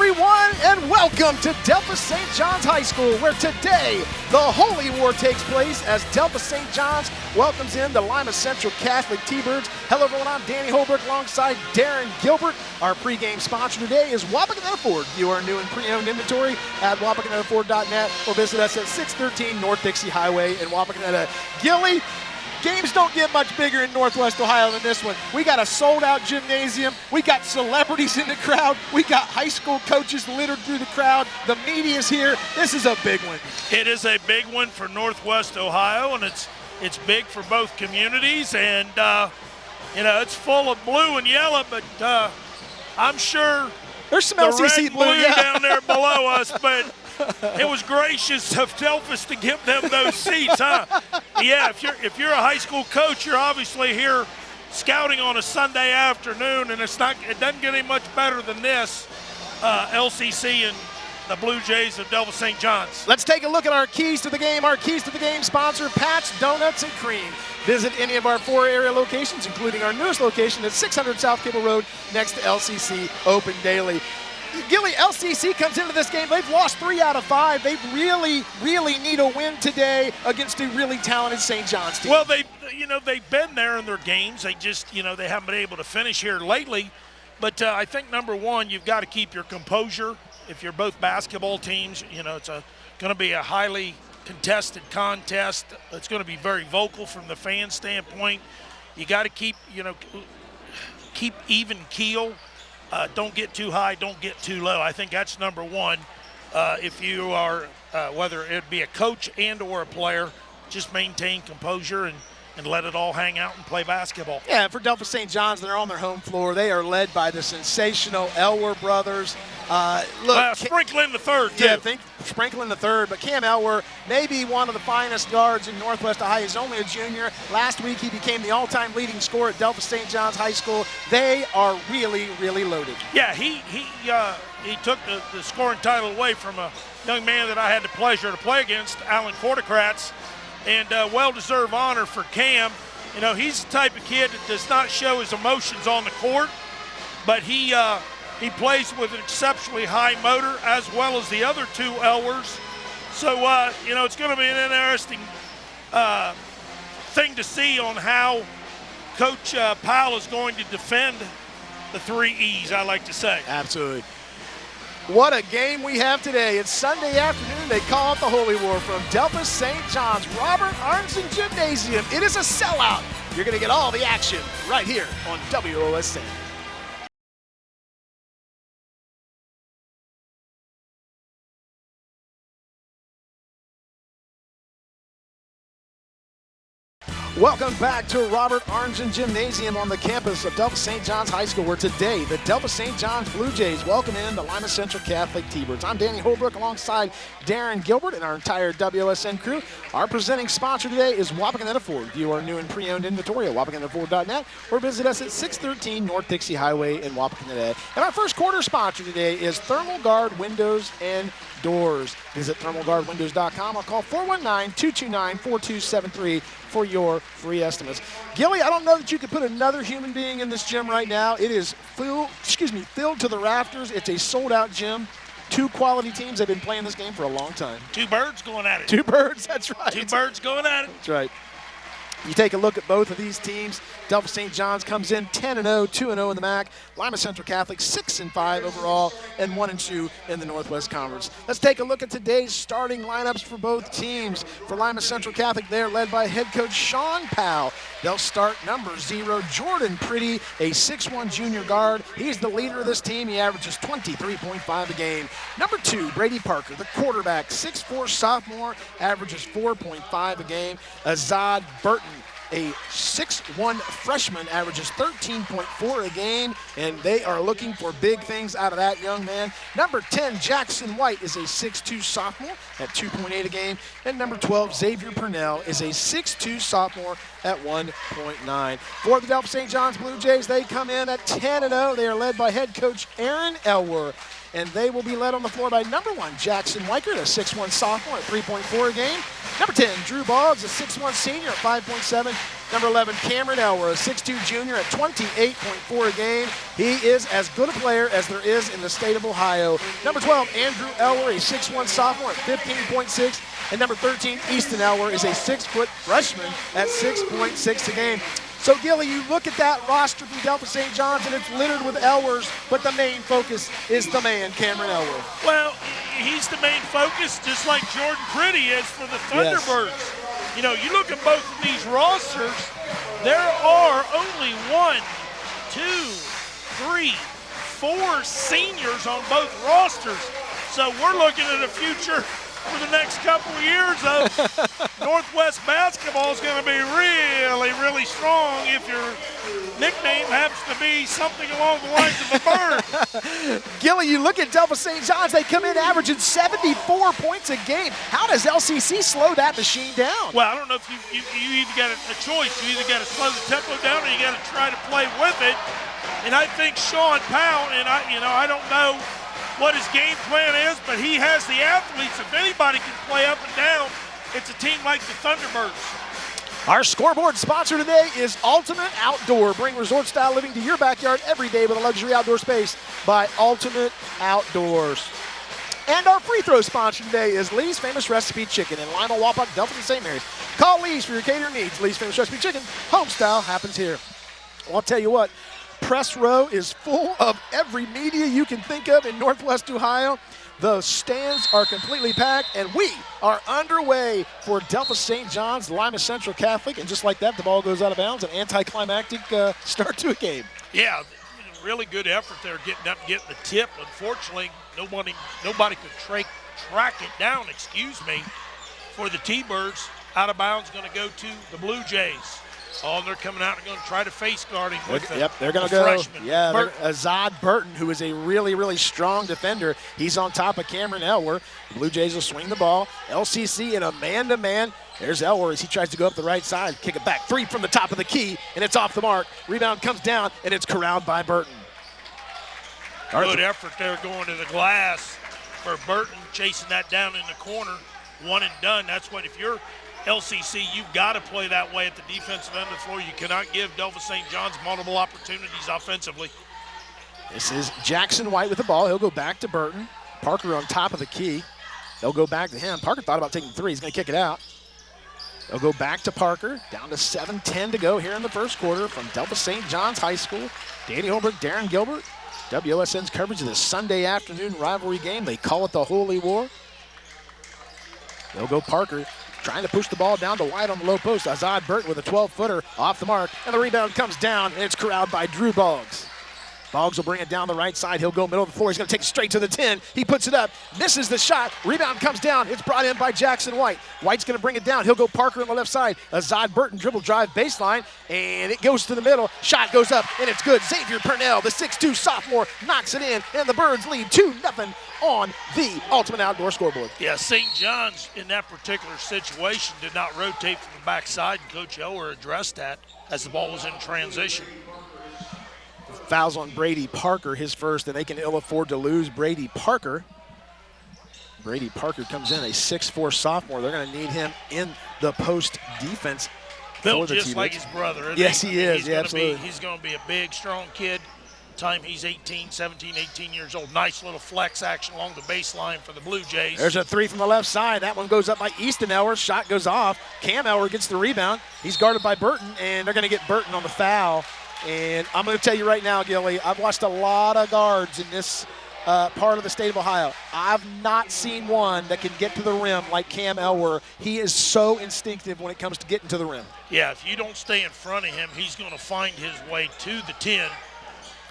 everyone, and welcome to Delphos St. John's High School, where today the Holy War takes place as Delphos St. John's welcomes in the Lima Central Catholic T-Birds. Hello everyone, I'm Danny Holbrook alongside Darren Gilbert. Our pregame sponsor today is Wapakoneta Ford. View our new and pre-owned inventory at wapakonetaford.net or visit us at 613 North Dixie Highway in Wapakoneta. Gilly, games don't get much bigger in Northwest Ohio than this one. We got a sold-out gymnasium. We got celebrities in the crowd. We got high school coaches littered through the crowd. The media's here. This is a big one. It is a big one for Northwest Ohio, and it's big for both communities. And it's full of blue and yellow, but I'm sure there's some the LCC red blue down there below us, but it was gracious of Delphos to give them those seats, huh? Yeah, if you're a high school coach, you're obviously here scouting on a Sunday afternoon, and it doesn't get any much better than this. LCC and the Blue Jays of Delphos St. John's. Let's take a look at our keys to the game. Our keys to the game sponsor, Pat's Donuts and Cream. Visit any of our 4 area locations, including our newest location at 600 South Cable Road next to LCC, open daily. Gilly, LCC comes into this game. They've lost 3 out of 5. They really need a win today against a really talented St. John's team. Well, they've been there in their games. They just, they haven't been able to finish here lately. But I think, number one, you've got to keep your composure. If you're both basketball teams, it's going to be a highly contested contest. It's going to be very vocal from the fan standpoint. You got to keep even keel. Don't get too high, don't get too low. I think that's number one. If you are, whether it be a coach and or a player, just maintain composure and let it all hang out and play basketball. Yeah, for Delphos St. John's, they're on their home floor. They are led by the sensational Elwer brothers. Sprinkle in the third, too. Yeah, I think Sprinkle in the third. But Cam Elwer, maybe one of the finest guards in Northwest Ohio. He's only a junior. Last week, he became the all-time leading scorer at Delphos St. John's High School. They are really loaded. Yeah, he took the scoring title away from a young man that I had the pleasure to play against, Alan Kortekratz. And well-deserved honor for Cam. He's the type of kid that does not show his emotions on the court, but he plays with an exceptionally high motor, as well as the other 2 Elwers. So, it's going to be an interesting thing to see on how Coach Powell is going to defend the 3 E's, I like to say. Absolutely. What a game we have today. It's Sunday afternoon. They call it the Holy War from Delphos St. John's Robert Arnson Gymnasium. It is a sellout. You're going to get all the action right here on WOSN. Welcome back to Robert Arnson Gymnasium on the campus of Delphos St. John's High School, where today the Delphos St. John's Blue Jays welcome in the Lima Central Catholic T-Birds. I'm Danny Holbrook alongside Darren Gilbert and our entire WSN crew. Our presenting sponsor today is Wapakoneta Ford. View our new and pre-owned inventory at wapakonetaford.net or visit us at 613 North Dixie Highway in Wapakoneta. And our first quarter sponsor today is Thermal Guard Windows and Doors. Visit thermalguardwindows.com or call 419-229-4273 for your free estimates. Gilly, I don't know that you could put another human being in this gym right now. It is filled to the rafters. It's a sold-out gym. 2 quality teams have been playing this game for a long time. 2 birds going at it. 2 birds, that's right. 2 birds going at it. That's right. You take a look at both of these teams. Delphos St. John's comes in 10-0, 2-0 in the MAC. Lima Central Catholic 6-5 overall and 1-2 in the Northwest Conference. Let's take a look at today's starting lineups for both teams. For Lima Central Catholic, they're led by head coach Sean Powell. They'll start number 0, Jordan Pretty, a 6'1 junior guard. He's the leader of this team. He averages 23.5 a game. Number 2, Brady Parker, the quarterback, 6'4 sophomore, averages 4.5 a game. Azad Burton, a 6'1 freshman, averages 13.4 a game, and they are looking for big things out of that young man. Number 10, Jackson White, is a 6'2 sophomore at 2.8 a game, and number 12, Xavier Purnell, is a 6'2 sophomore at 1.9. For the Delphos St. John's Blue Jays, they come in at 10-0. They are led by head coach Aaron Elwer. and they will be led on the floor by number 1, Jackson Weichert, a 6'1 sophomore at 3.4 a game. Number 10, Drew Boggs, a 6'1 senior at 5.7. Number 11, Cameron Elwer, a 6'2 junior at 28.4 a game. He is as good a player as there is in the state of Ohio. Number 12, Andrew Elwer, a 6'1 sophomore at 15.6. And number 13, Easton Elwer, is a 6-foot freshman at 6.6 a game. So, Gilly, you look at that roster from Delphos St. John's, and it's littered with Elwers, but the main focus is the man, Cameron Elwer. Well, he's the main focus, just like Jordan Pretty is for the Thunderbirds. Yes. You know, you look at both of these rosters, there are only 1, 2, 3, 4 seniors on both rosters. So we're looking at a future for the next couple of years of Northwest basketball is going to be really, really strong if your nickname happens to be something along the lines of a bird. Gilly, you look at Delphos St. John's, they come in averaging 74 points a game. How does LCC slow that machine down? Well, I don't know if you either got a choice. You either got to slow the tempo down or you got to try to play with it. And I think Sean Powell, and I don't know what his game plan is, but he has the athletes. If anybody can play up and down, it's a team like the Thunderbirds. Our scoreboard sponsor today is Ultimate Outdoor. Bring resort-style living to your backyard every day with a luxury outdoor space by Ultimate Outdoors. And our free throw sponsor today is Lee's Famous Recipe Chicken in Lima, Wapak, Delphos, and St. Mary's. Call Lee's for your catering needs. Lee's Famous Recipe Chicken, home style, happens here. Well, I'll tell you what, Press Row is full of every media you can think of in Northwest Ohio. The stands are completely packed, and we are underway for Delphos St. John's, Lima Central Catholic, and just like that, the ball goes out of bounds, an anticlimactic start to a game. Yeah, really good effort there getting up, getting the tip. Unfortunately, nobody could track it down, for the T-Birds. Out of bounds, going to go to the Blue Jays. Oh, they're coming out and going to try to face guard him with they're going to go. Freshman. Yeah, Azad Burton, who is a really, really strong defender. He's on top of Cameron Elwer. The Blue Jays will swing the ball. LCC in a man-to-man. There's Elwer as he tries to go up the right side. Kick it back. 3 from the top of the key, and it's off the mark. Rebound comes down, and it's corralled by Burton. Good effort there going to the glass for Burton, chasing that down in the corner. One and done. That's what, if you're LCC, you've got to play that way at the defensive end of the floor. You cannot give Delphos St. John's multiple opportunities offensively. This is Jackson White with the ball. He'll go back to Burton. Parker on top of the key. They'll go back to him. Parker thought about taking 3. He's going to kick it out. They'll go back to Parker. Down to 7:10 to go here in the first quarter from Delphos St. John's High School. Danny Holbrook, Darren Gilbert. WOSN's coverage of this Sunday afternoon rivalry game. They call it the Holy War. They'll go Parker, trying to push the ball down to White on the low post. Azad Burton with a 12-footer off the mark, and the rebound comes down, and it's corralled by Drew Boggs. Boggs will bring it down the right side. He'll go middle of the floor. He's going to take it straight to the 10. He puts it up, misses the shot. Rebound comes down. It's brought in by Jackson White. White's going to bring it down. He'll go Parker on the left side. Azad Burton dribble drive baseline, and it goes to the middle. Shot goes up, and it's good. Xavier Purnell, the 6'2 sophomore, knocks it in, and the Birds lead 2-0 on the Ultimate Outdoor scoreboard. Yeah, St. John's in that particular situation did not rotate from the backside, and Coach Elwer addressed that as the ball was in transition. Fouls on Brady Parker, his first, and they can ill afford to lose Brady Parker. Brady Parker comes in, a 6'4 sophomore. They're going to need him in the post defense. Built just like his brother. Yes, he is. Yeah, absolutely. He's going to be a big, strong kid. Time he's 17, 18 years old. Nice little flex action along the baseline for the Blue Jays. There's a 3 from the left side. That one goes up by Easton Elwer. Shot goes off. Cam Elwer gets the rebound. He's guarded by Burton, and they're going to get Burton on the foul. And I'm going to tell you right now, Gilly, I've watched a lot of guards in this part of the state of Ohio. I've not seen one that can get to the rim like Cam Elwer. He is so instinctive when it comes to getting to the rim. Yeah, if you don't stay in front of him, he's going to find his way to the 10.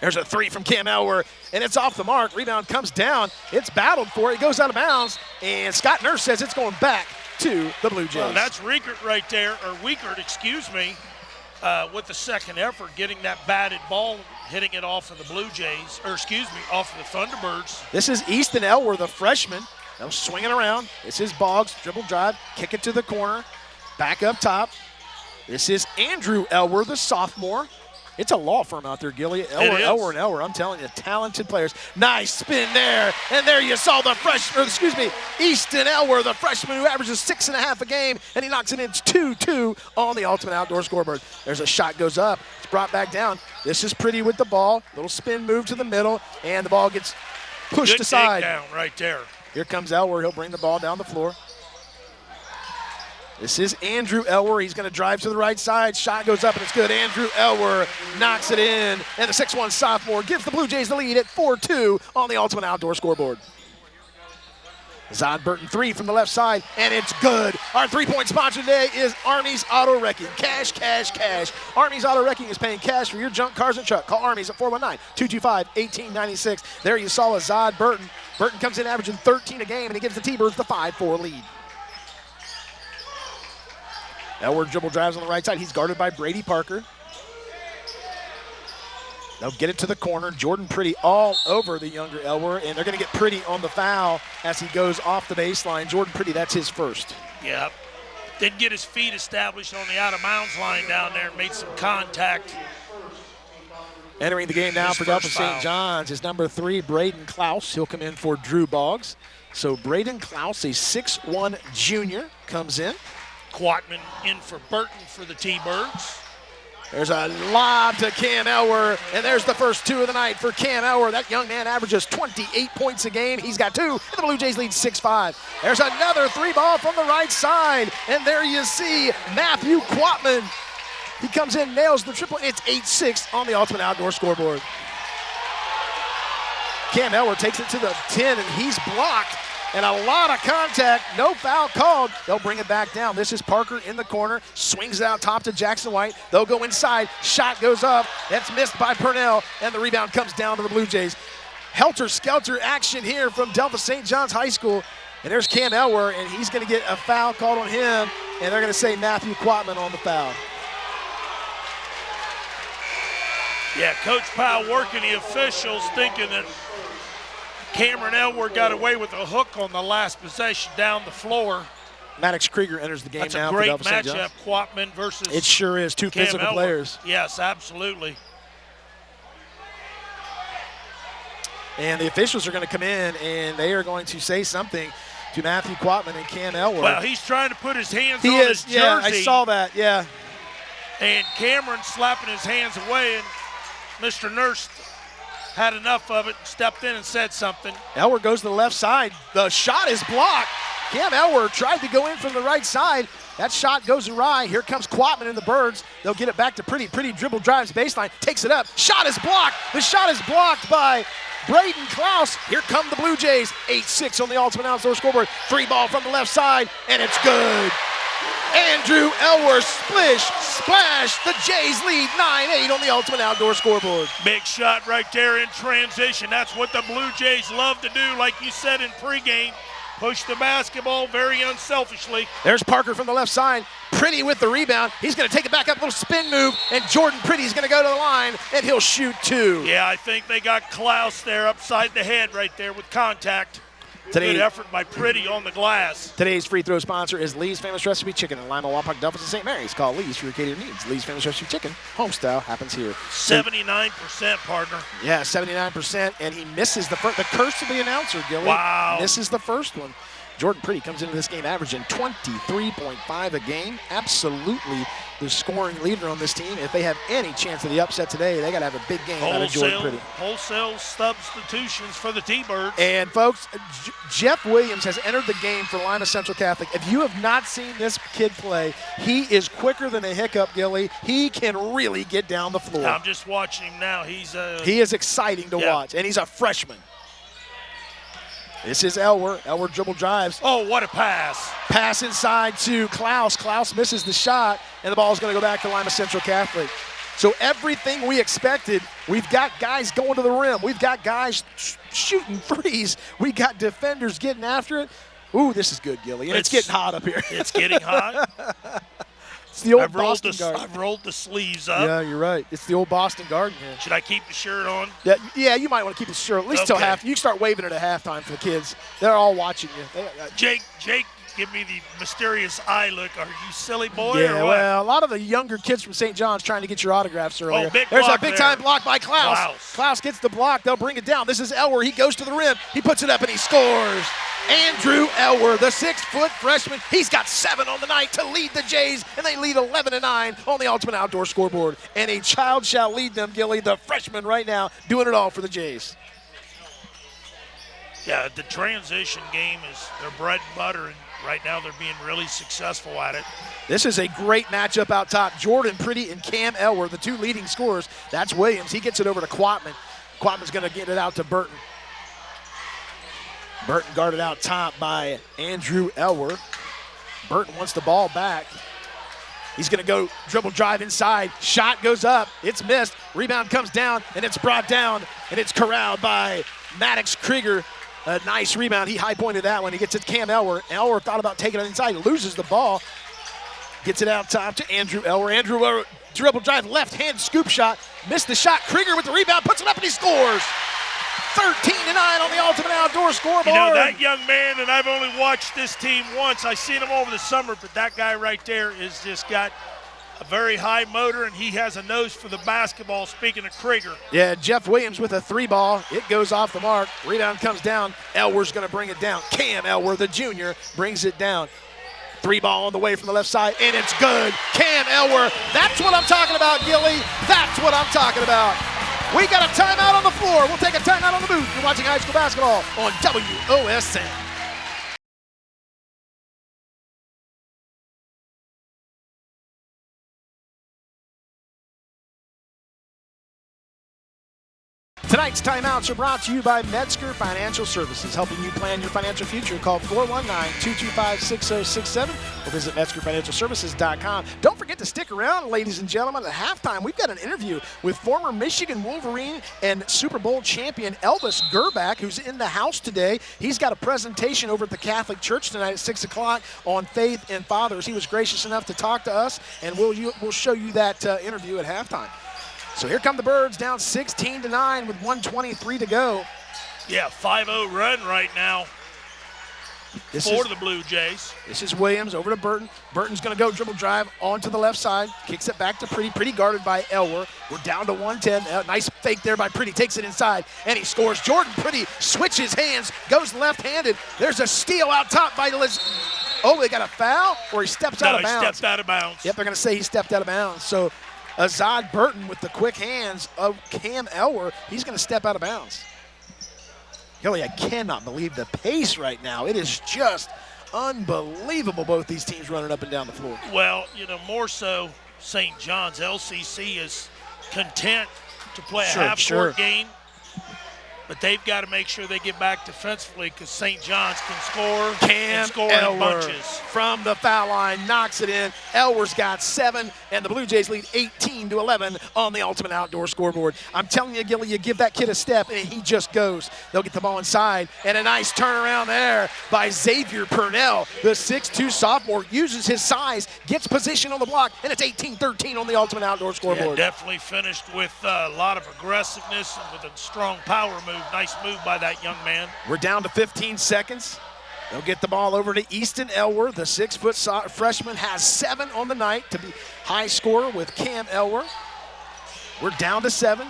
There's a 3 from Cam Elwer, and it's off the mark. Rebound comes down. It's battled for. It goes out of bounds, and Scott Nurse says it's going back to the Blue Jays. Well, that's Wiechert right there, or Wiechert, with the second effort, getting that batted ball, hitting it off of the Blue Jays, off of the Thunderbirds. This is Easton Elwer, the freshman. They'll swing it around. This is Boggs, dribble drive, kick it to the corner, back up top. This is Andrew Elwer, the sophomore. It's a law firm out there, Gilly. Elwer and Elwer. I'm telling you, talented players. Nice spin there. And there you saw the Easton Elwer, the freshman who averages 6.5 a game, and he knocks it in. It's 2-2 on the Ultimate Outdoor scoreboard. There's a shot goes up. It's brought back down. This is Pretty with the ball. Little spin move to the middle, and the ball gets pushed aside. Good takedown right there. Here comes Elwer. He'll bring the ball down the floor. This is Andrew Elwer. He's going to drive to the right side. Shot goes up, and it's good. Andrew Elwer knocks it in, and the 6'1 sophomore gives the Blue Jays the lead at 4-2 on the Ultimate Outdoor scoreboard. Zod Burton 3 from the left side, and it's good. Our three-point sponsor today is Army's Auto Wrecking. Cash, cash, cash. Army's Auto Wrecking is paying cash for your junk, cars, and truck. Call Army's at 419-225-1896. There you saw a Zod Burton. Burton comes in averaging 13 a game, and he gives the T-Birds the 5-4 lead. Elwer dribble drives on the right side. He's guarded by Brady Parker. They'll get it to the corner. Jordan Pretty all over the younger Elwer, and they're going to get Pretty on the foul as he goes off the baseline. Jordan Pretty, that's his first. Yep. Didn't get his feet established on the out-of-bounds line down there. Made some contact. Entering the game now for Delphos St. John's is number 3, Braden Klaus. He'll come in for Drew Boggs. So Braden Klaus, a 6'1 junior, comes in. Quatman in for Burton for the T-Birds. There's a lob to Cam Elwer, and there's the first 2 of the night for Cam Elwer. That young man averages 28 points a game. He's got 2, and the Blue Jays lead 6-5. There's another 3-ball from the right side, and there you see Matthew Quatman. He comes in, nails the triple. It's 8-6 on the Ultimate Outdoor scoreboard. Cam Elwer takes it to the 10, and he's blocked. And a lot of contact, no foul called. They'll bring it back down. This is Parker in the corner, swings it out top to Jackson White. They'll go inside, shot goes up. That's missed by Purnell, and the rebound comes down to the Blue Jays. Helter-skelter action here from Delphos St. John's High School. And there's Cam Elwer, and he's going to get a foul called on him, and they're going to say Matthew Quatman on the foul. Yeah, Coach Powell working the officials, thinking that Cameron Elwer got away with a hook on the last possession down the floor. Maddox Krieger enters the game now. That's a great matchup, Quatman versus It sure is. 2 physical players. Yes, absolutely. And the officials are going to come in, and they are going to say something to Matthew Quatman and Cam Elwer. Well, he's trying to put his hands on his jersey. Yeah, I saw that, yeah. And Cameron slapping his hands away, and Mr. Nurse had enough of it, stepped in and said something. Elwer goes to the left side. The shot is blocked. Cam Elwer tried to go in from the right side. That shot goes awry. Here comes Quatman and the Birds. They'll get it back to Pretty. Pretty dribble drives baseline, takes it up. Shot is blocked. The shot is blocked by Braden Klaus. Here come the Blue Jays. 8-6 on the Ultimate Outdoor scoreboard. 3-ball from the left side, and it's good. Andrew Elwer, splash. The Jays lead 9-8 on the Ultimate Outdoor scoreboard. Big shot right there in transition. That's what the Blue Jays love to do, like you said in pregame. Push the basketball very unselfishly. There's Parker from the left side. Pretty with the rebound. He's going to take it back up, a little spin move, and Jordan Pretty's going to go to the line, and he'll shoot 2. Yeah, I think they got Klaus there upside the head right there with contact. Good effort by Pretty on the glass. Today's free throw sponsor is Lee's Famous Recipe Chicken in Lima, Wapak, Delphos, and St. Mary's. Call Lee's for your catering needs. Lee's Famous Recipe Chicken, home style, happens here. 79%, partner. Yeah, 79%, and he misses the first. The curse of the announcer, Gilly. Wow. Misses the first one. Jordan Pretty comes into this game averaging 23.5 a game. Absolutely the scoring leader on this team. If they have any chance of the upset today, they got to have a big game out of Jordan Pretty. Wholesale substitutions for the T-Birds. And, folks, Jeff Williams has entered the game for Lima Central Catholic. If you have not seen this kid play, he is quicker than a hiccup, Gilly. He can really get down the floor. I'm just watching him now. He is exciting to watch, and he's a freshman. This is Elwer. Elwer dribble drives. Oh, what a pass. Pass inside to Klaus. Klaus misses the shot, and the ball is going to go back to Lima Central Catholic. So everything we expected, we've got guys going to the rim. We've got guys shooting threes. We got defenders getting after it. Ooh, this is good, Gilly. And it's getting hot up here. It's getting hot. It's the old Boston Garden. I've rolled the sleeves up. Yeah, you're right. It's the old Boston Garden here. Should I keep the shirt on? Yeah, you might want to keep the shirt at least till half. You can start waving it at halftime for the kids. They're all watching you. Jake give me the mysterious eye look. Are you silly boy? Yeah, or what? well, a lot of the younger kids from St. John's trying to get your autographs earlier. Oh, There's a block big-time there. block by Klaus. Klaus gets the block. They'll bring it down. This is Elwer. He goes to the rim. He puts it up, and he scores. Andrew Elwer, the 6-foot freshman. He's got 7 on the night to lead the Jays, and they lead 11-9 on the Ultimate Outdoor scoreboard. And a child shall lead them, Gilly, the freshman right now, doing it all for the Jays. Yeah, the transition game is their bread and butter, and right now they're being really successful at it. This is a great matchup out top. Jordan Pretty and Cam Elwer, the 2 leading scorers. That's Williams. He gets it over to Quatman. Quatman's going to get it out to Burton. Burton guarded out top by Andrew Elwer. Burton wants the ball back. He's going to go dribble drive inside. Shot goes up. It's missed. Rebound comes down, and it's brought down, and it's corralled by Maddox Krieger. A nice rebound. He high-pointed that one. He gets it to Cam Elwer. Elwer thought about taking it inside. Loses the ball. Gets it out top to Andrew Elwer. Andrew Elwer, dribble drive, left-hand scoop shot. Missed the shot. Krieger with the rebound. Puts it up, and he scores. 13-9 on the Ultimate Outdoor scoreboard. You know, that young man, and I've only watched this team once. I've seen him over the summer, but that guy right there is just got a very high motor, and he has a nose for the basketball, speaking of Krieger. Yeah, Jeff Williams with a 3-ball. It goes off the mark. Rebound comes down. Elwer's going to bring it down. Cam Elwer, the junior, brings it down. 3-ball on the way from the left side, and it's good. Cam Elwer, that's what I'm talking about, Gilly. That's what I'm talking about. We got a timeout on the floor. We'll take a timeout on the booth. You're watching high school basketball on WOSN. Tonight's timeouts are brought to you by Metzger Financial Services, helping you plan your financial future. Call 419-225-6067 or visit MetzgerFinancialServices.com. Don't forget to stick around, ladies and gentlemen. At halftime, we've got an interview with former Michigan Wolverine and Super Bowl champion Elvis Gerback, who's in the house today. He's got a presentation over at the Catholic Church tonight at 6 o'clock on Faith and Fathers. He was gracious enough to talk to us, and we'll show you that interview at halftime. So here come the Birds, down 16-9 with 1:23 to go. Yeah, 5-0 run right now for the Blue Jays. This is Williams over to Burton. Burton's going to go dribble drive onto the left side. Kicks it back to Pretty. Pretty guarded by Elwer. We're down to 110. Nice fake there by Pretty. Takes it inside, and he scores. Jordan Pretty switches hands, goes left-handed. There's a steal out top by Liz. Oh, they got a foul? Or he steps out of bounds? No, he stepped out of bounds. Yep, they're going to say he stepped out of bounds. So Azad Burton with the quick hands of Cam Elwer, he's going to step out of bounds. Kelly, I cannot believe the pace right now. It is just unbelievable, both these teams running up and down the floor. Well, you know, more so St. John's. LCC is content to play a half-court game, but they've got to make sure they get back defensively because St. John's can score and score in bunches. From the foul line, knocks it in. Elwer's got 7, and the Blue Jays lead 18-11 on the Ultimate Outdoor scoreboard. I'm telling you, Gilly, you give that kid a step, and he just goes. They'll get the ball inside, and a nice turnaround there by Xavier Purnell. The 6'2 sophomore uses his size, gets position on the block, and it's 18-13 on the Ultimate Outdoor scoreboard. Yeah, definitely finished with a lot of aggressiveness and with a strong power move. Nice move by that young man. We're down to 15 seconds. They'll get the ball over to Easton Elwer. The 6-foot freshman has 7 on the night to be high scorer with Cam Elwer. We're down to 7.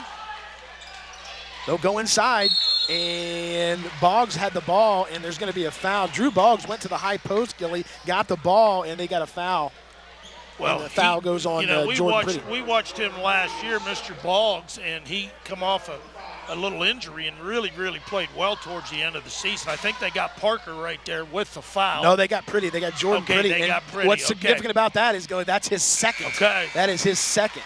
They'll go inside, and Boggs had the ball, and there's going to be a foul. Drew Boggs went to the high post, Gilly, got the ball, and they got a foul. Well, and the foul goes on Jordan Pretty. We watched him last year, Mr. Boggs, and he come off a little injury and really played well towards the end of the season. I think they got Parker right there with the foul. No, they got Pretty. They got Jordan Pretty. They got Pretty. What's significant about that is, that's his second. Okay. That is his second.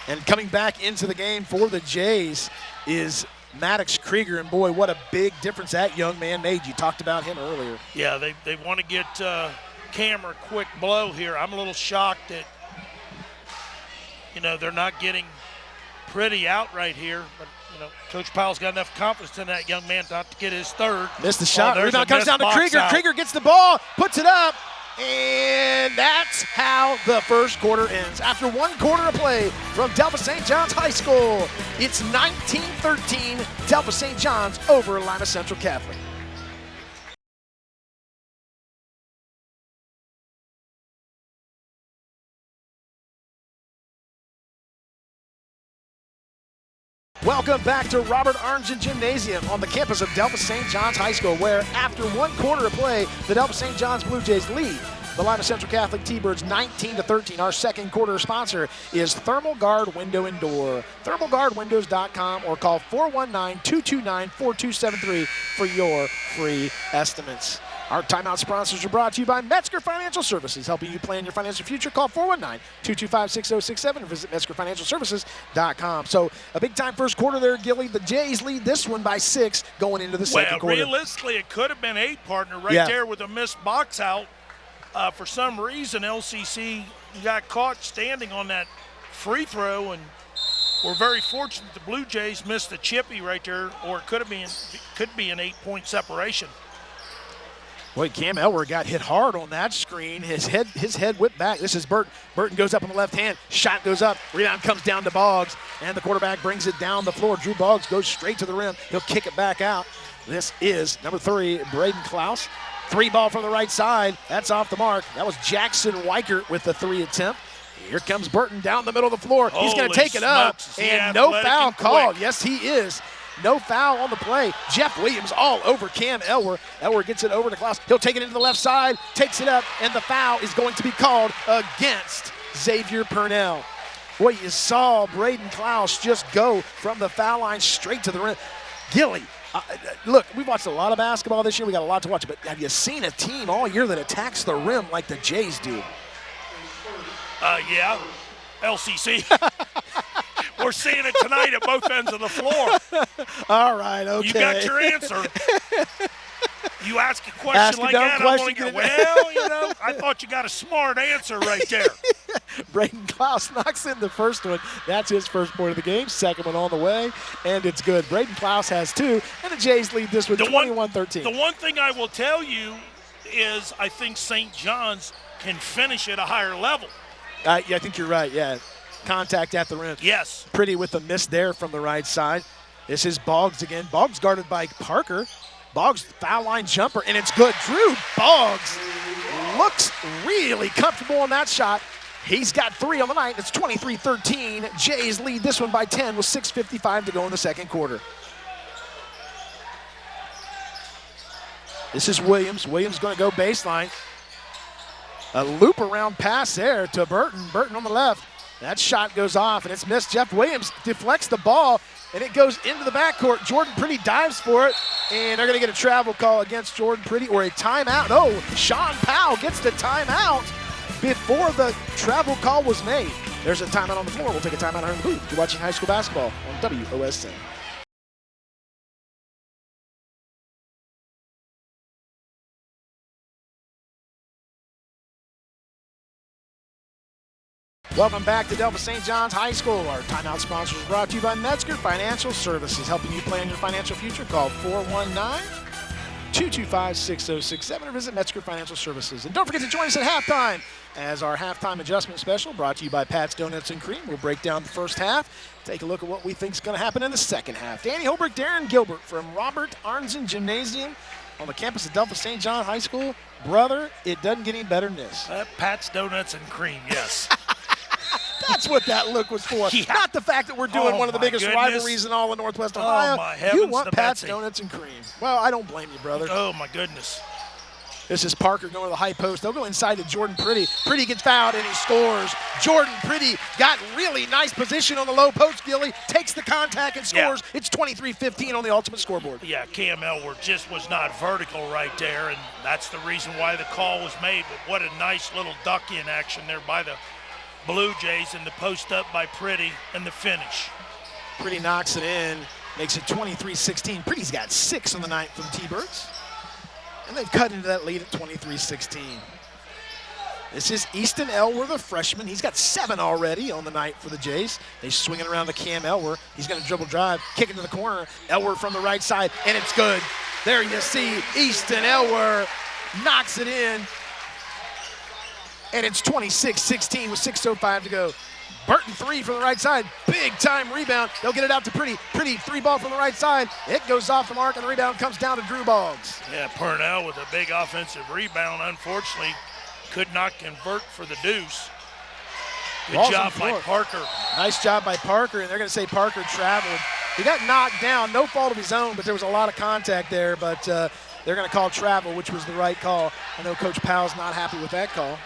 And coming back into the game for the Jays is Maddox Krieger, and boy, what a big difference that young man made. You talked about him earlier. Yeah, they want to get Cam a quick blow here. I'm a little shocked that, they're not getting Pretty out right here, but Coach Powell's got enough confidence in that young man not to get his third. Missed the shot. Rebound comes down to Krieger. Out. Krieger gets the ball, puts it up, and that's how the first quarter ends. After 1 quarter of play from Delphos St. John's High School, it's 19-13, Delphos St. John's over Lima Central Catholic. Welcome back to Robert Arnzen Gymnasium on the campus of Delphos St. John's High School, where after 1 quarter of play, the Delphos St. John's Blue Jays lead the Lima Central Catholic T-Birds 19-13. Our second quarter sponsor is Thermal Guard Window and Door. ThermalGuardWindows.com or call 419-229-4273 for your free estimates. Our timeout sponsors are brought to you by Metzger Financial Services, helping you plan your financial future. Call 419-225-6067 or visit MetzgerFinancialServices.com. So a big-time first quarter there, Gilly. The Jays lead this one by 6 going into the second quarter. Well, realistically, it could have been 8, partner, right there with a missed box out. For some reason, LCC got caught standing on that free throw, and we're very fortunate the Blue Jays missed the chippy right there, or it could be an 8-point separation. Boy, Cam Elwer got hit hard on that screen. His head whipped back. This is Burton. Burton goes up on the left hand. Shot goes up. Rebound comes down to Boggs. And the quarterback brings it down the floor. Drew Boggs goes straight to the rim. He'll kick it back out. This is number 3, Braden Klaus. 3 ball from the right side. That's off the mark. That was Jackson Weichert with the 3 attempt. Here comes Burton down the middle of the floor. He's going to take it up. And no foul called. Yes, he is. No foul on the play. Jeff Williams all over Cam Elwer. Elwer gets it over to Klaus. He'll take it into the left side, takes it up, and the foul is going to be called against Xavier Purnell. Boy, you saw Braden Klaus just go from the foul line straight to the rim. Gilly, look, we've watched a lot of basketball this year. We got a lot to watch, but have you seen a team all year that attacks the rim like the Jays do? Yeah, LCC. We're seeing it tonight at both ends of the floor. All right, okay. You got your answer. You ask a question like that, I'm going to go, well, I thought you got a smart answer right there. Braden Klaus knocks in the first one. That's his first point of the game. Second one on the way, and it's good. Braden Klaus has 2, and the Jays lead this one 21-13. The one thing I will tell you is I think St. John's can finish at a higher level. Yeah, I think you're right, yeah. Contact at the rim. Yes. Pretty with the miss there from the right side. This is Boggs again. Boggs guarded by Parker. Boggs foul line jumper, and it's good. Drew Boggs looks really comfortable on that shot. He's got 3 on the night. It's 23-13. Jays lead this one by 10 with 6:55 to go in the second quarter. This is Williams. Williams going to go baseline. A loop around pass there to Burton. Burton on the left. That shot goes off, and it's missed. Jeff Williams deflects the ball, and it goes into the backcourt. Jordan Pretty dives for it, and they're going to get a travel call against Jordan Pretty or a timeout. No, Sean Powell gets the timeout before the travel call was made. There's a timeout on the floor. We'll take a timeout here in the booth. You're watching high school basketball on WOSN. Welcome back to Delphos St. John's High School. Our timeout sponsor is brought to you by Metzger Financial Services, helping you plan your financial future. Call 419-225-6067 or visit Metzger Financial Services. And don't forget to join us at halftime as our halftime adjustment special brought to you by Pat's Donuts and Cream. We'll break down the first half, take a look at what we think is going to happen in the second half. Danny Holbrook, Darren Gilbert from Robert Arnzen Gymnasium on the campus of Delphos St. John High School. Brother, it doesn't get any better than this. Pat's Donuts and Cream, yes. That's what that look was for. Yeah. Not the fact that we're doing one of the biggest rivalries in all of Northwest Ohio. Oh, my heavens, you want Pat's Donuts and Cream. Well, I don't blame you, brother. Oh, my goodness. This is Parker going to the high post. They'll go inside to Jordan Pretty. Pretty gets fouled, and he scores. Jordan Pretty got really nice position on the low post, Gilly. Takes the contact and scores. Yeah. It's 23-15 on the ultimate scoreboard. Yeah, Cam Elwer just was not vertical right there, and that's the reason why the call was made. But what a nice little duck-in action there by the Blue Jays, and the post up by Pretty and the finish. Pretty knocks it in, makes it 23-16. Pretty's got 6 on the night from T-Birds, and they've cut into that lead at 23-16. This is Easton Elwer, the freshman. He's got 7 already on the night for the Jays. They swing it around to Cam Elwer. He's going to dribble drive, kick it to the corner. Elwer from the right side, and it's good. There you see Easton Elwer knocks it in. And it's 26-16 with 6:05 to go. Burton 3 from the right side. Big time rebound. They'll get it out to Pretty. Pretty 3 ball from the right side. It goes off the mark, and the rebound comes down to Drew Boggs. Yeah, Purnell with a big offensive rebound. Unfortunately, could not convert for the deuce. Good job by Parker. Nice job by Parker, and they're going to say Parker traveled. He got knocked down, no fault of his own, but there was a lot of contact there. But they're going to call travel, which was the right call. I know Coach Powell's not happy with that call.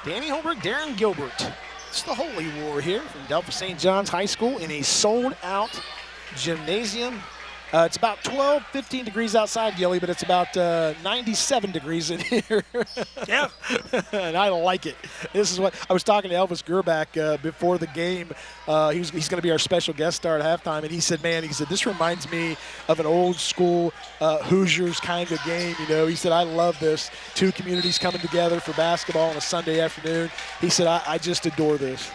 Danny Holbrook, Darren Gilbert. It's the Holy War here from Delphos St. John's High School in a sold-out gymnasium. It's about 12, 15 degrees outside, Gilly, but it's about 97 degrees in here. Yeah. And I like it. This is what I was talking to Elvis Gerbach before the game. He's going to be our special guest star at halftime, and he said, this reminds me of an old school Hoosiers kind of game. He said, I love this. Two communities coming together for basketball on a Sunday afternoon. He said, I just adore this.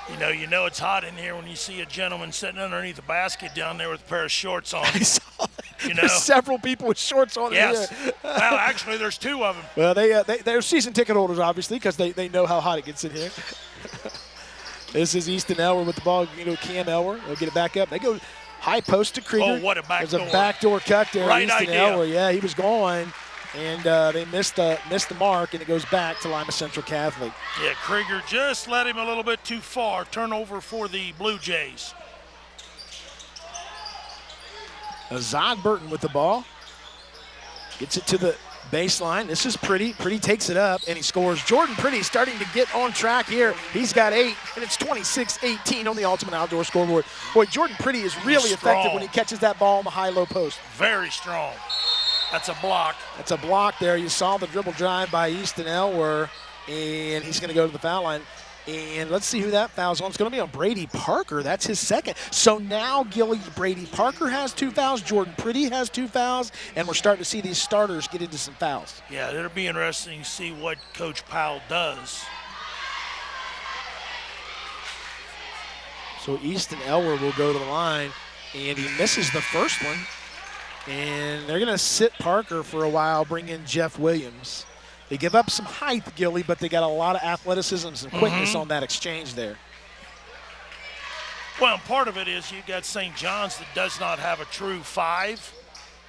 You know it's hot in here when you see a gentleman sitting underneath a basket down there with a pair of shorts on. I saw that. There's several people with shorts on. Yes. Here. Well, actually, there's two of them. Well, they're season ticket holders, obviously, because they know how hot it gets in here. This is Easton Elwer with the ball. Cam Elwer. They'll get it back up. They go high post to Krieger. Oh, what a backdoor. There's a backdoor cut there. Right Easton idea. Elwer. Yeah, he was going. And they missed the mark, and it goes back to Lima Central Catholic. Yeah, Krieger just led him a little bit too far. Turnover for the Blue Jays. Azad Burton with the ball. Gets it to the baseline. This is Pretty. Pretty takes it up, and he scores. Jordan Pretty starting to get on track here. He's got 8, and it's 26-18 on the Ultimate Outdoor scoreboard. Boy, Jordan Pretty is really effective when he catches that ball on the high-low post. Very strong. That's a block. That's a block there. You saw the dribble drive by Easton Elwer, and he's going to go to the foul line. And let's see who that foul's on. It's going to be on Brady Parker. That's his second. So now, Gilly, Brady Parker has 2 fouls. Jordan Pretty has 2 fouls. And we're starting to see these starters get into some fouls. Yeah, it'll be interesting to see what Coach Powell does. So Easton Elwer will go to the line, and he misses the first one. And they're going to sit Parker for a while, bring in Jeff Williams. They give up some height, Gilly, but they got a lot of athleticism and quickness on that exchange there. Well, part of it is you got St. John's that does not have a true 5.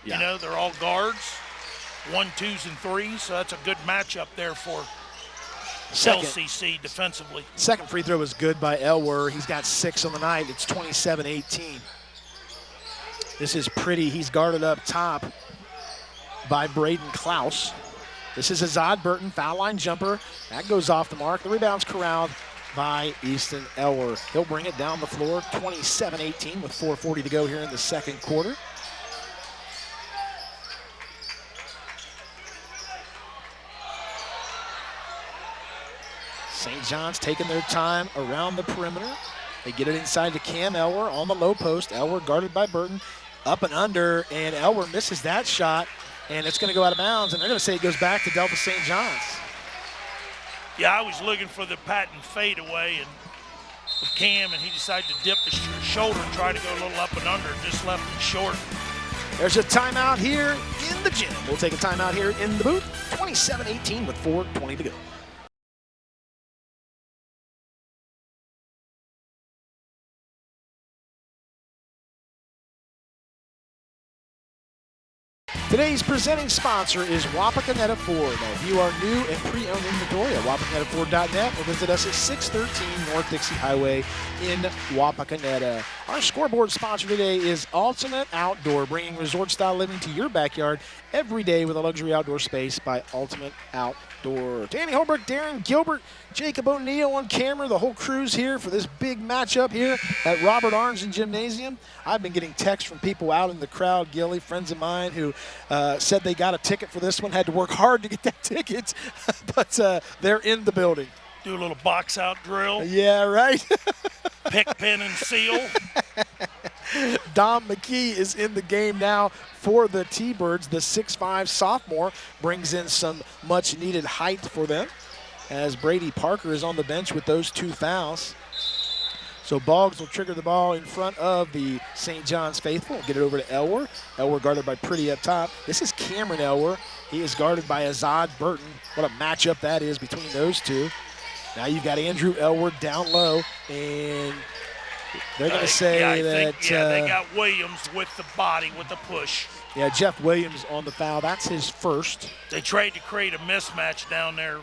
Yeah. They're all guards, 1, 2s, and 3s, so that's a good matchup there for LCC defensively. Second free throw was good by Elwer. He's got 6 on the night. It's 27-18. This is Pretty. He's guarded up top by Braden Klaus. This is Azad Burton, foul line jumper. That goes off the mark. The rebound's corralled by Easton Elwer. He'll bring it down the floor, 27-18 with 4:40 to go here in the second quarter. St. John's taking their time around the perimeter. They get it inside to Cam Elwer on the low post. Elwer guarded by Burton. Up and under, and Elwer misses that shot, and it's going to go out of bounds, and they're going to say it goes back to Delphos St. John's. Yeah, I was looking for the patent fadeaway and with Cam, and he decided to dip the shoulder and try to go a little up and under, just left it short. There's a timeout here in the gym. We'll take a timeout here in the booth. 27-18 with 4:20 to go. Today's presenting sponsor is Wapakoneta Ford. Now, view our new and pre-owned inventory at wapakonetaford.net or visit us at 613 North Dixie Highway in Wapakoneta. Our scoreboard sponsor today is Ultimate Outdoor, bringing resort-style living to your backyard every day with a luxury outdoor space by Ultimate Outdoor. Danny Holbrook, Darren Gilbert, Jacob O'Neill on camera. The whole crew's here for this big matchup here at Robert Arnzen Gymnasium. I've been getting texts from people out in the crowd, Gilly, friends of mine who said they got a ticket for this one, had to work hard to get that ticket, but they're in the building. Do a little box out drill. Yeah, right. Pick, pin, and seal. Dom McKee is in the game now for the T-Birds. The 6'5 sophomore brings in some much-needed height for them, as Brady Parker is on the bench with those 2 fouls. So Boggs will trigger the ball in front of the St. John's faithful. Get it over to Elwer. Elwer guarded by Pretty up top. This is Cameron Elwer. He is guarded by Azad Burton. What a matchup that is between those two. Now you've got Andrew Elwer down low, and they're going to say they got Williams with the body, with the push. Yeah, Jeff Williams on the foul. That's his first. They tried to create a mismatch down there.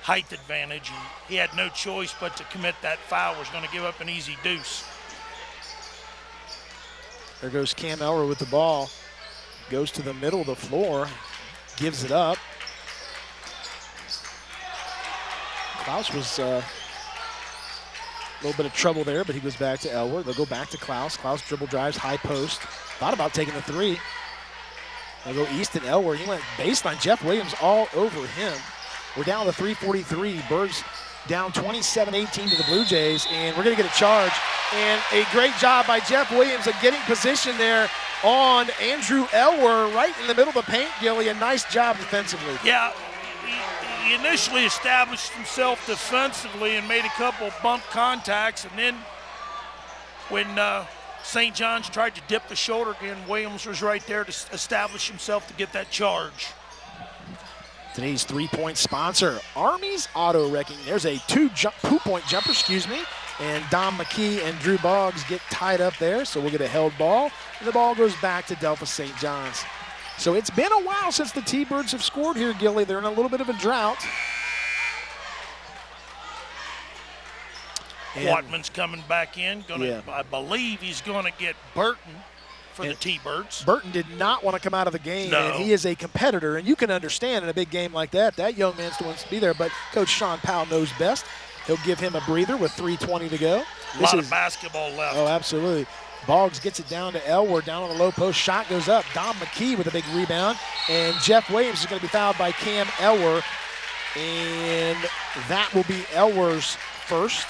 height advantage, and he had no choice but to commit that foul. Was going to give up an easy deuce. There goes Cam Elwer with the ball. Goes to the middle of the floor, gives it up. Klaus was a little bit of trouble there, but he goes back to Elwer. They'll go back to Klaus. Klaus dribble drives, high post. Thought about taking the three. They'll go Easton Elwer. He went baseline. Jeff Williams all over him. We're down to 3:43. Birds down 27-18 to the Blue Jays, and we're going to get a charge. And a great job by Jeff Williams of getting position there on Andrew Elwer right in the middle of the paint, Gilly. A nice job defensively. Yeah, he initially established himself defensively and made a couple bump contacts, and then when St. John's tried to dip the shoulder again, Williams was right there to establish himself to get that charge. Today's three-point sponsor, Army's Auto Wrecking. There's a two-point jumper, and Dom McKee and Drew Boggs get tied up there, so we'll get a held ball, and the ball goes back to Delphos St. John's. So it's been a while since the T-Birds have scored here, Gilly. They're in a little bit of a drought. Quatman's coming back in. I believe he's going to get Burton for the T-Birds. Burton did not want to come out of the game, no. And he is a competitor, and you can understand in a big game like that young man still wants to be there, but Coach Sean Powell knows best. He'll give him a breather with 3:20 to go. A lot of basketball left. Oh, absolutely. Boggs gets it down to Elwer, down on the low post. Shot goes up. Dom McKee with a big rebound. And Jeff Williams is going to be fouled by Cam Elwer. And that will be Elwer's first.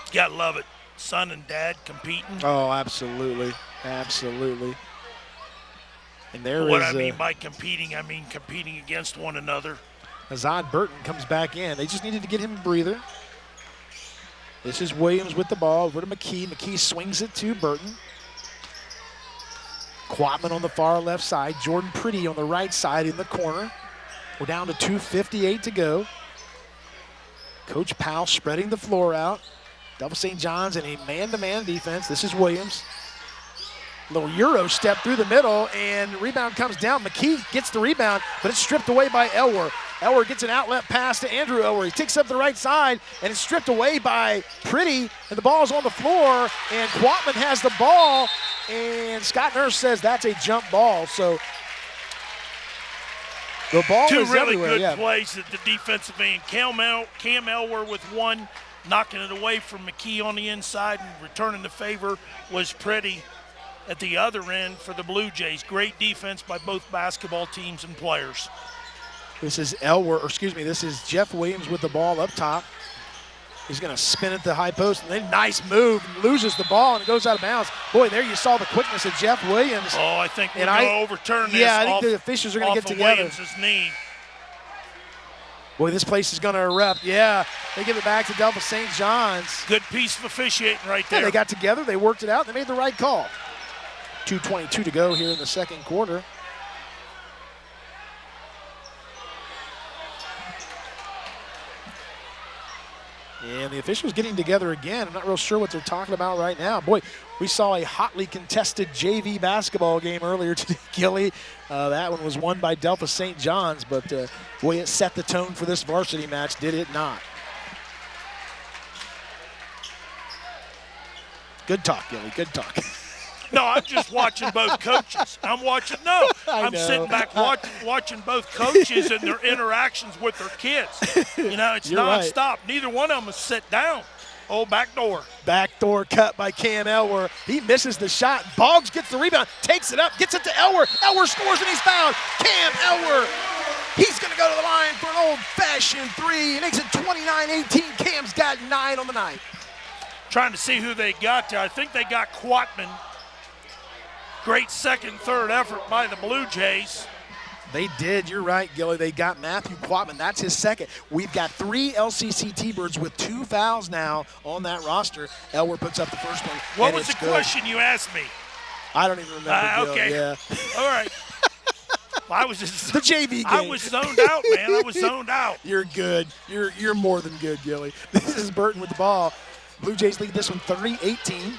You gotta love it. Son and dad competing. Oh, absolutely. Absolutely. And there what I mean by competing, I mean competing against one another. Azad Burton comes back in. They just needed to get him a breather. This is Williams with the ball over to McKee. McKee swings it to Burton. Quatman on the far left side. Jordan Pretty on the right side in the corner. We're down to 2:58 to go. Coach Powell spreading the floor out. Delphos St. John's in a man-to-man defense. This is Williams. Little Euro step through the middle, and rebound comes down. McKee gets the rebound, but it's stripped away by Elwer. Elwer gets an outlet pass to Andrew Elwer. He takes up the right side, and it's stripped away by Pretty, and the ball is on the floor, and Quatman has the ball, and Scott Nurse says that's a jump ball. So the ball Two is really everywhere. good plays at the defensive end. Cam Elwer with one, knocking it away from McKee on the inside, and returning the favor was Pretty at the other end for the Blue Jays. Great defense by both basketball teams and players. This is this is Jeff Williams with the ball up top. He's going to spin it to high post, and then nice move, loses the ball, and it goes out of bounds. Boy, there you saw the quickness of Jeff Williams. Oh, I think we're going to overturn this. Yeah, I think the officials are going to get together. Williams' knee. Boy, this place is going to erupt. Yeah, they give it back to Delphos St. John's. Good piece of officiating right there. Yeah, they got together, they worked it out, they made the right call. 2:22 to go here in the second quarter. And the officials getting together again. I'm not real sure what they're talking about right now. Boy, we saw a hotly contested JV basketball game earlier today, Gilly. That one was won by Delphos St. John's, but boy, it set the tone for this varsity match, did it not? Good talk, Gilly, good talk. No, I'm just watching both coaches. I'm sitting back watching both coaches and their interactions with their kids. You know, it's nonstop. Right. Neither one of them is sit down. Oh, backdoor. Backdoor cut by Cam Elwer. He misses the shot. Boggs gets the rebound, takes it up, gets it to Elwer. Elwer scores and he's fouled. Cam Elwer. He's going to go to the line for an old-fashioned three. He makes it 29-18. Cam's got 9 on the night. Trying to see who they got there. I think they got Quatman. Great second, third effort by the Blue Jays. They did. You're right, Gilly. They got Matthew Quatman. That's his second. We've got 3 LCC T-Birds with 2 fouls now on that roster. Elwer puts up the first one. What was the question you asked me? I don't even remember. Okay. Yeah. All right. I was just the JV game. I was zoned out, man. I was zoned out. You're good. You're more than good, Gilly. This is Burton with the ball. Blue Jays lead this one 30-18.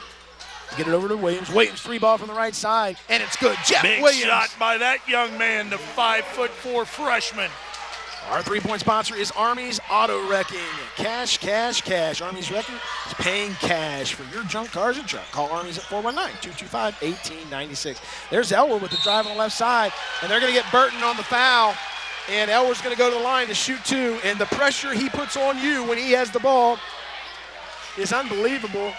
Get it over to Williams. Williams, 3-ball from the right side, and it's good. Jeff Big Williams. shot by that young man, the 5'4" freshman. Our three-point sponsor is Army's Auto Wrecking. Cash, cash, cash. Army's Wrecking is paying cash for your junk cars and truck. Call Army's at 419-225-1896. There's Elwer with the drive on the left side, and they're going to get Burton on the foul. And Elwer's going to go to the line to shoot 2, and the pressure he puts on you when he has the ball is unbelievable.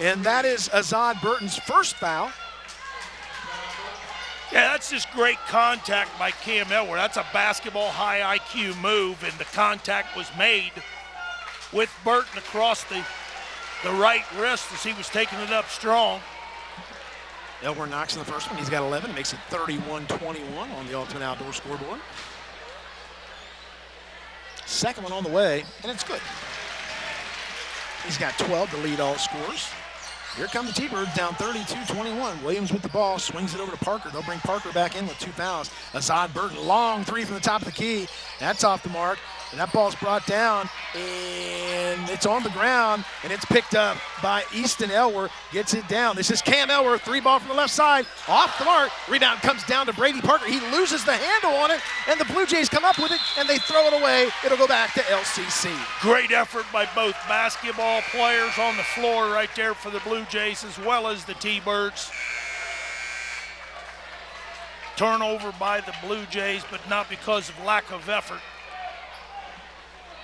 And that is Azad Burton's first foul. Yeah, that's just great contact by Cam Elwer. That's a basketball high IQ move, and the contact was made with Burton across the right wrist as he was taking it up strong. Elwer knocks in the first one. He's got 11. Makes it 31-21 on the Ultimate Outdoor scoreboard. Second one on the way, and it's good. He's got 12 to lead all scores. Here come the T-Birds down 32-21. Williams with the ball, swings it over to Parker. They'll bring Parker back in with 2 fouls. Azad Burton, long 3 from the top of the key. That's off the mark. And that ball's brought down, and it's on the ground, and it's picked up by Easton Elwer. Gets it down. This is Cam Elwer, 3-ball from the left side, off the mark. Rebound comes down to Brady Parker. He loses the handle on it, and the Blue Jays come up with it, and they throw it away. It'll go back to LCC. Great effort by both basketball players on the floor right there for the Blue Jays as well as the T-Birds. Turnover by the Blue Jays, but not because of lack of effort.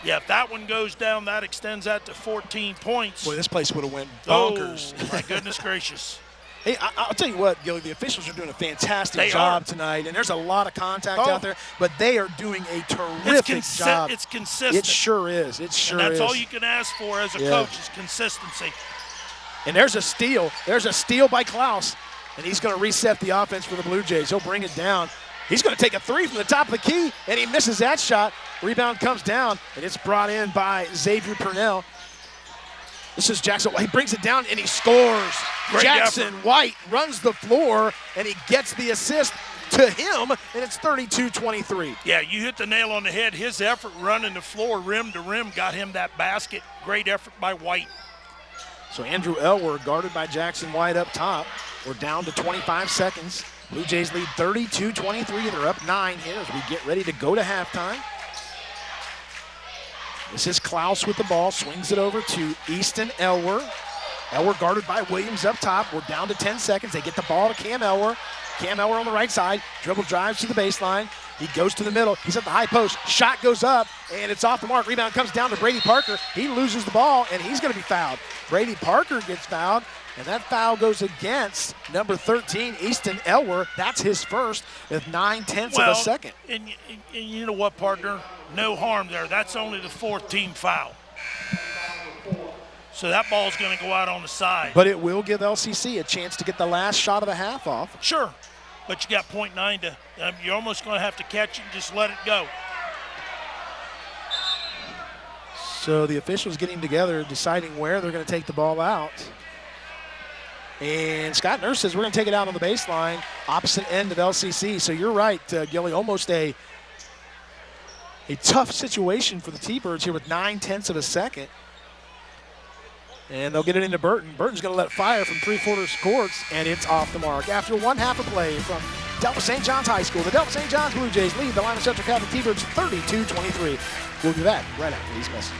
Yeah, if that one goes down, that extends that to 14 points. Boy, this place would have went bonkers. Oh, my goodness gracious. Hey, I'll tell you what, Gilly, the officials are doing a fantastic job tonight, and there's a lot of contact out there, but they are doing a terrific job. It's consistent. It sure is. It sure is. And that's all you can ask for as a coach is consistency. And there's a steal. There's a steal by Klaus, and he's going to reset the offense for the Blue Jays. He'll bring it down. He's going to take a 3 from the top of the key, and he misses that shot. Rebound comes down, and it's brought in by Xavier Purnell. This is Jackson. He brings it down, and he scores. Great Jackson effort. White runs the floor, and he gets the assist to him, and it's 32-23. Yeah, you hit the nail on the head. His effort running the floor rim to rim got him that basket. Great effort by White. So Andrew Elwer guarded by Jackson White up top. We're down to 25 seconds. Blue Jays lead 32-23. They're up 9 here as we get ready to go to halftime. This is Klaus with the ball, swings it over to Easton Elwer. Elwer guarded by Williams up top. We're down to 10 seconds. They get the ball to Cam Elwer. Cam Elwer on the right side, dribble drives to the baseline. He goes to the middle. He's at the high post. Shot goes up, and it's off the mark. Rebound comes down to Brady Parker. He loses the ball, and he's going to be fouled. Brady Parker gets fouled, and that foul goes against number 13, Easton Elwer. That's his first with 9/10 of a second. And you know what, partner? No harm there. That's only the 4th team foul. So that ball's going to go out on the side. But it will give LCC a chance to get the last shot of the half off. Sure, but you got .9 to, you're almost going to have to catch it and just let it go. So the officials getting together, deciding where they're going to take the ball out. And Scott Nurse says we're going to take it out on the baseline, opposite end of LCC. So you're right, Gilly, almost a tough situation for the T-Birds here with 9/10 of a second. And they'll get it into Burton. Burton's going to let fire from 3/4 courts, and it's off the mark. After 1/2 of play from Delphos St. John's High School, the Delphos St. John's Blue Jays lead the Lima Central Catholic T-Birds 32-23. We'll be back right after these messages.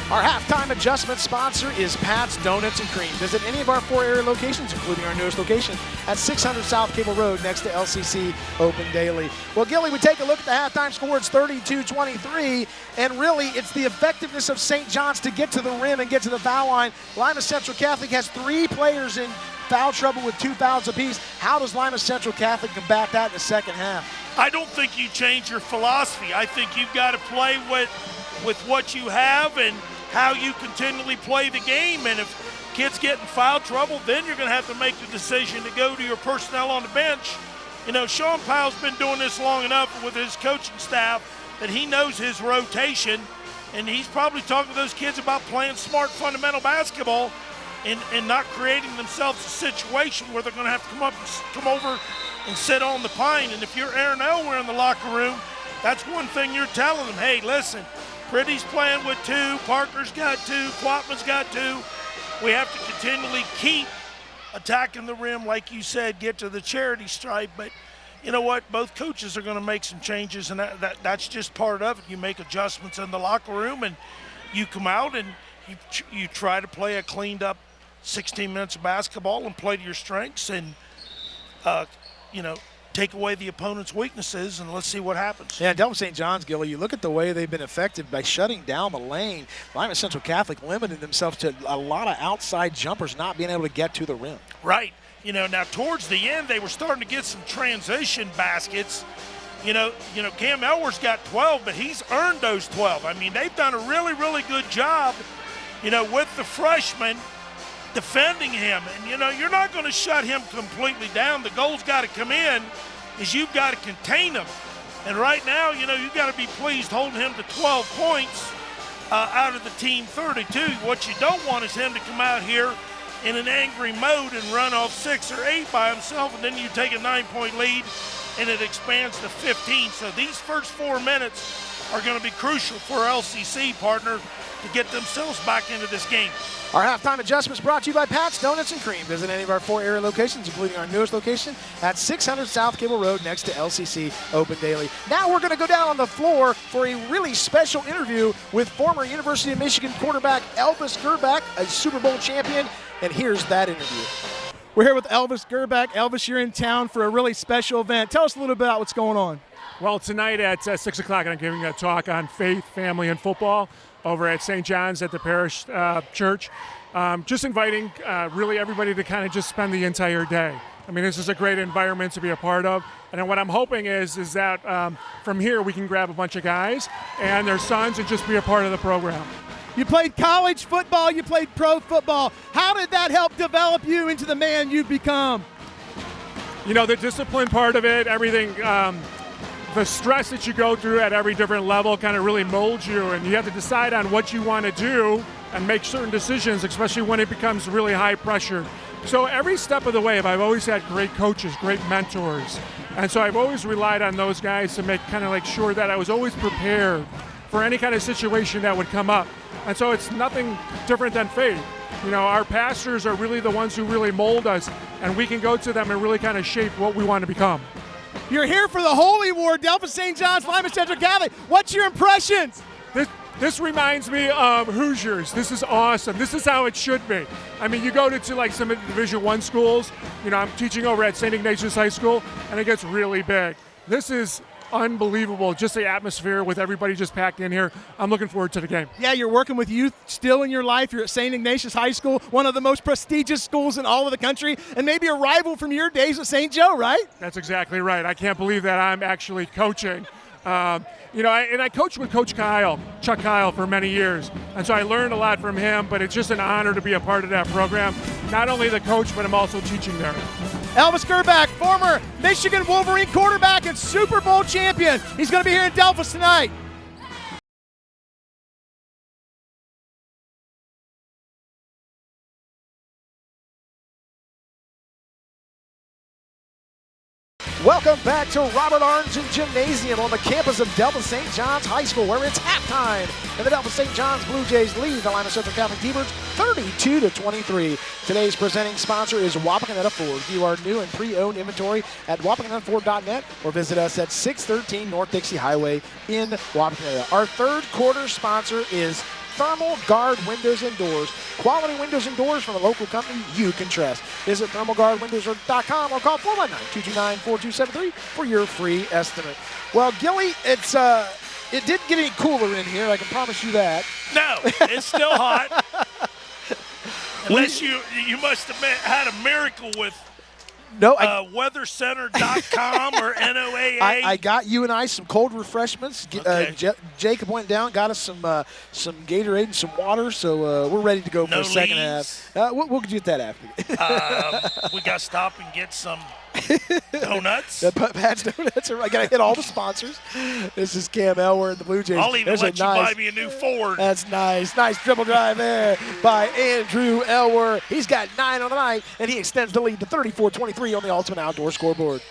Our halftime adjustment sponsor is Pat's Donuts and Cream. Visit any of our 4 area locations, including our newest location at 600 South Cable Road next to LCC, open daily. Well, Gilly, we take a look at the halftime score. It's 32-23, and really it's the effectiveness of St. John's to get to the rim and get to the foul line. Lima Central Catholic has 3 players in foul trouble with 2 fouls apiece. How does Lima Central Catholic combat that in the second half? I don't think you change your philosophy. I think you've got to play with what you have and how you continually play the game. And if kids get in foul trouble, then you're going to have to make the decision to go to your personnel on the bench. You know, Sean Powell's been doing this long enough with his coaching staff that he knows his rotation, and he's probably talking to those kids about playing smart fundamental basketball and not creating themselves a situation where they're going to have to come over and sit on the pine. And if you're Aaron Elwer in the locker room, that's one thing you're telling them. Hey, listen, Pretty's playing with 2, Parker's got 2, Quatman's got 2. We have to continually keep attacking the rim, like you said, get to the charity stripe. But you know what? Both coaches are going to make some changes, and that's just part of it. You make adjustments in the locker room, and you come out and you try to play a cleaned-up 16 minutes of basketball and play to your strengths and, take away the opponent's weaknesses, and let's see what happens. Yeah, Delphos St. John's, Gilly, you look at the way they've been effective by shutting down the lane. Lima Central Catholic limited themselves to a lot of outside jumpers not being able to get to the rim. Right. Now towards the end, they were starting to get some transition baskets. Cam Elwer's got 12, but he's earned those 12. I mean, they've done a really, really good job, with the freshman defending him. And, you're not going to shut him completely down. The goal's got to come in is you've got to contain him. And right now, you've got to be pleased holding him to 12 points out of the team 32. What you don't want is him to come out here in an angry mode and run off 6 or 8 by himself, and then you take a 9-point lead and it expands to 15. So these first 4 minutes are going to be crucial for LCC, partner, to get themselves back into this game. Our halftime adjustments brought to you by Pat's Donuts and Cream. Visit any of our 4 area locations, including our newest location at 600 South Cable Road next to LCC, open daily. Now we're going to go down on the floor for a really special interview with former University of Michigan quarterback Elvis Gerback, a Super Bowl champion, and here's that interview. We're here with Elvis Gerback. Elvis, you're in town for a really special event. Tell us a little bit about what's going on. Well, tonight at 6 o'clock, I'm giving a talk on faith, family, and football over at St. John's at the Parish Church. Just inviting really everybody to kind of just spend the entire day. I mean, this is a great environment to be a part of. And then what I'm hoping is that from here we can grab a bunch of guys and their sons and just be a part of the program. You played college football, you played pro football. How did that help develop you into the man you've become? The discipline part of it, everything, the stress that you go through at every different level kind of really molds you, and you have to decide on what you want to do and make certain decisions, especially when it becomes really high pressure. So every step of the way, I've always had great coaches, great mentors, and so I've always relied on those guys to make kind of like sure that I was always prepared for any kind of situation that would come up. And so it's nothing different than faith. Our pastors are really the ones who really mold us, and we can go to them and really kind of shape what we want to become. You're here for the Holy War, Delphos St. John's, Lima Central Catholic. What's your impressions? This reminds me of Hoosiers. This is awesome. This is how it should be. I mean, you go to like some of the Division I schools. I'm teaching over at St. Ignatius High School, and it gets really big. This is unbelievable, just the atmosphere with everybody just packed in here. I'm looking forward to the game. Yeah, you're working with youth still in your life. You're at St. Ignatius High School, one of the most prestigious schools in all of the country, and maybe a rival from your days at St. Joe, right? That's exactly right. I can't believe that I'm actually coaching. I coached with Coach Chuck Kyle, for many years, and so I learned a lot from him, but it's just an honor to be a part of that program. Not only the coach, but I'm also teaching there. Elvis Gerback, former Michigan Wolverine quarterback and Super Bowl champion. He's going to be here in Delphos tonight. Welcome back to Robert Arntzen Gymnasium on the campus of Delphos St. John's High School, where it's halftime, and the Delphos St. John's Blue Jays lead the Lima Central Catholic T-Birds 32-23. Today's presenting sponsor is Wapakoneta Ford. View our new and pre-owned inventory at wapakonetaford.net or visit us at 613 North Dixie Highway in Wapakoneta. Our third quarter sponsor is Thermal Guard Windows and Doors. Quality windows and doors from a local company you can trust. Visit thermalguardwindows.com or call 419-229-4273 for your free estimate. Well, Gilly, it didn't get any cooler in here, I can promise you that. No, it's still hot. Unless you must have had a miracle with weathercenter.com or NOAA. I got you and I some cold refreshments. Okay. Jacob went down, got us some Gatorade and some water, so we're ready to go for the second half. We'll get that after. We got to stop and get some donuts. Pat's Donuts. I got to hit all the sponsors. This is Cam Elwer and the Blue Jays. I'll even let you buy me a new Ford. That's nice. Nice dribble drive there by Andrew Elwer. He's got 9 on the night, and he extends the lead to 34-23 on the Ultimate Outdoor scoreboard.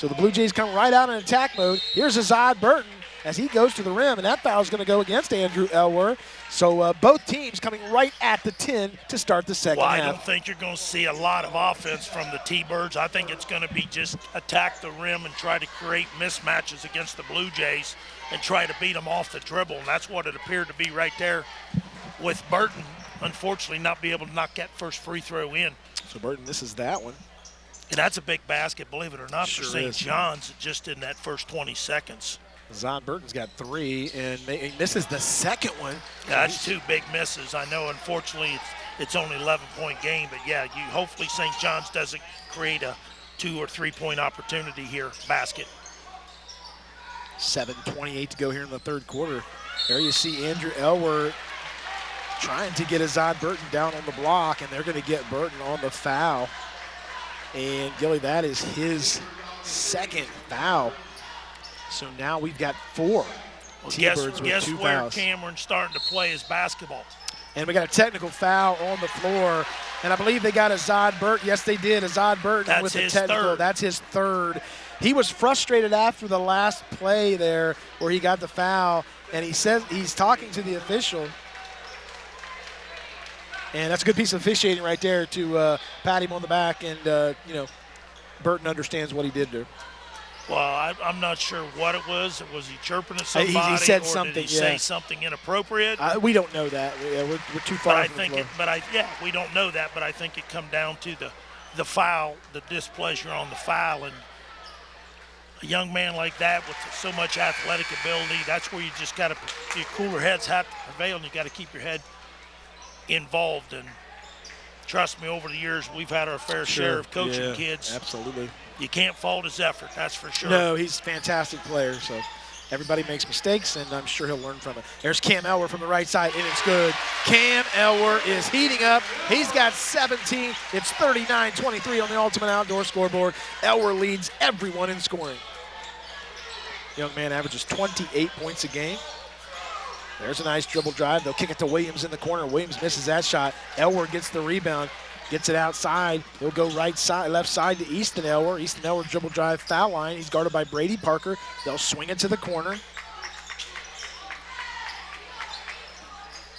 So the Blue Jays come right out in attack mode. Here's Azad Burton as he goes to the rim, and that foul is going to go against Andrew Elwer. So both teams coming right at the 10 to start the second half. I don't think you're going to see a lot of offense from the T-Birds. I think it's going to be just attack the rim and try to create mismatches against the Blue Jays and try to beat them off the dribble, and that's what it appeared to be right there with Burton, unfortunately, not be able to knock that first free throw in. So Burton misses that one. And that's a big basket, believe it or not, Sure for St. is. John's just in that first 20 seconds. Zon Burton's got 3 and he misses the second one. That's 2 big misses. I know, unfortunately, it's only 11-point game, but yeah, hopefully St. John's doesn't create a 2 or 3 point opportunity here. Basket. 7:28 to go here in the third quarter. There you see Andrew Elwer trying to get Azad Burton down on the block, and they're going to get Burton on the foul. And Gilly, that is his second foul. So now we've got 4 T-Birds with 2 where fouls. Cameron's starting to play his basketball. And we got a technical foul on the floor. And I believe they got Azad Burton. Yes, they did. Azad Burton That's with the his technical. third. That's his third. He was frustrated after the last play there where he got the foul. And he says he's talking to the official. And that's a good piece of officiating right there to pat him on the back. And, Burton understands what he did there. Well, I'm not sure what it was. Was he chirping at somebody? He said or something, did he say something inappropriate? We don't know that. We're too far from the floor. We don't know that, but I think it come down to the foul, the displeasure on the foul. And a young man like that with so much athletic ability, that's where you just got to, your cooler heads have to prevail, and you got to keep your head involved. And trust me, over the years, we've had our fair share of coaching kids. Absolutely. You can't fault his effort, that's for sure. No, he's a fantastic player, so everybody makes mistakes, and I'm sure he'll learn from it. There's Cam Elwer from the right side, and it's good. Cam Elwer is heating up. He's got 17. It's 39-23 on the Ultimate Outdoor scoreboard. Elwer leads everyone in scoring. Young man averages 28 points a game. There's a nice dribble drive. They'll kick it to Williams in the corner. Williams misses that shot. Elwer gets the rebound. Gets it outside. He'll go right side, left side to Easton Elwer. Easton Elwer dribble drive foul line. He's guarded by Brady Parker. They'll swing it to the corner.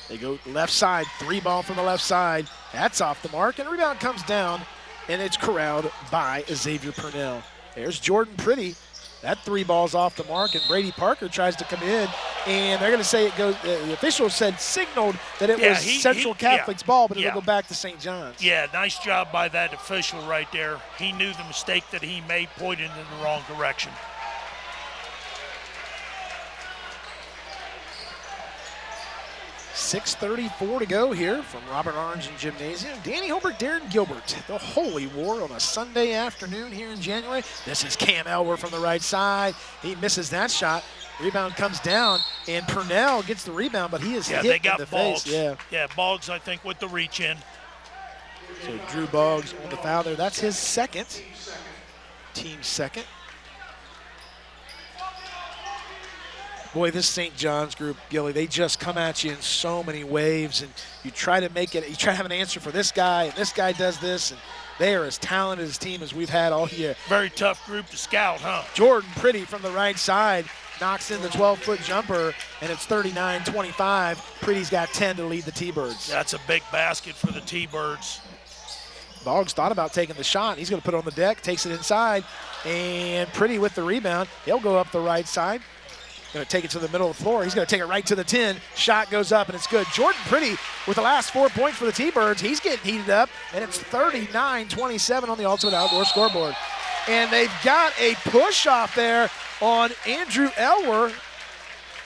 They go left side, 3 ball from the left side. That's off the mark, and the rebound comes down, and it's corralled by Xavier Purnell. There's Jordan Pretty. That 3 ball's off the mark, and Brady Parker tries to come in, and they're going to say it goes. The official signaled that it was Central Catholic's ball, but it'll go back to St. John's. Yeah, nice job by that official right there. He knew the mistake that he made, pointed in the wrong direction. .634 to go here from Robert Orange and Gymnasium. Danny Holbert, Darren Gilbert, the Holy War on a Sunday afternoon here in January. This is Cam Elwer from the right side. He misses that shot. Rebound comes down, and Purnell gets the rebound, but he is hit they got in the Boggs. face. Boggs, I think, with the reach in. So Drew Boggs on the foul there. That's his second, team second. Boy, this St. John's group, Gilly, they just come at you in so many waves, and you try to make it, you try to have an answer for this guy, and this guy does this, and they are as talented a team as we've had all year. Very tough group to scout, huh? Jordan Pretty from the right side knocks in the 12-foot jumper, and it's 39-25. Pretty's got 10 to lead the T-Birds. That's a big basket for the T-Birds. Boggs thought about taking the shot. He's going to put it on the deck, takes it inside, and Pretty with the rebound. He'll go up the right side. Going to take it to the middle of the floor. He's going to take it right to the 10. Shot goes up, and it's good. Jordan Pretty with the last 4 points for the T-Birds. He's getting heated up, and it's 39-27 on the Ultimate Outdoor scoreboard. And they've got a push off there on Andrew Elwer,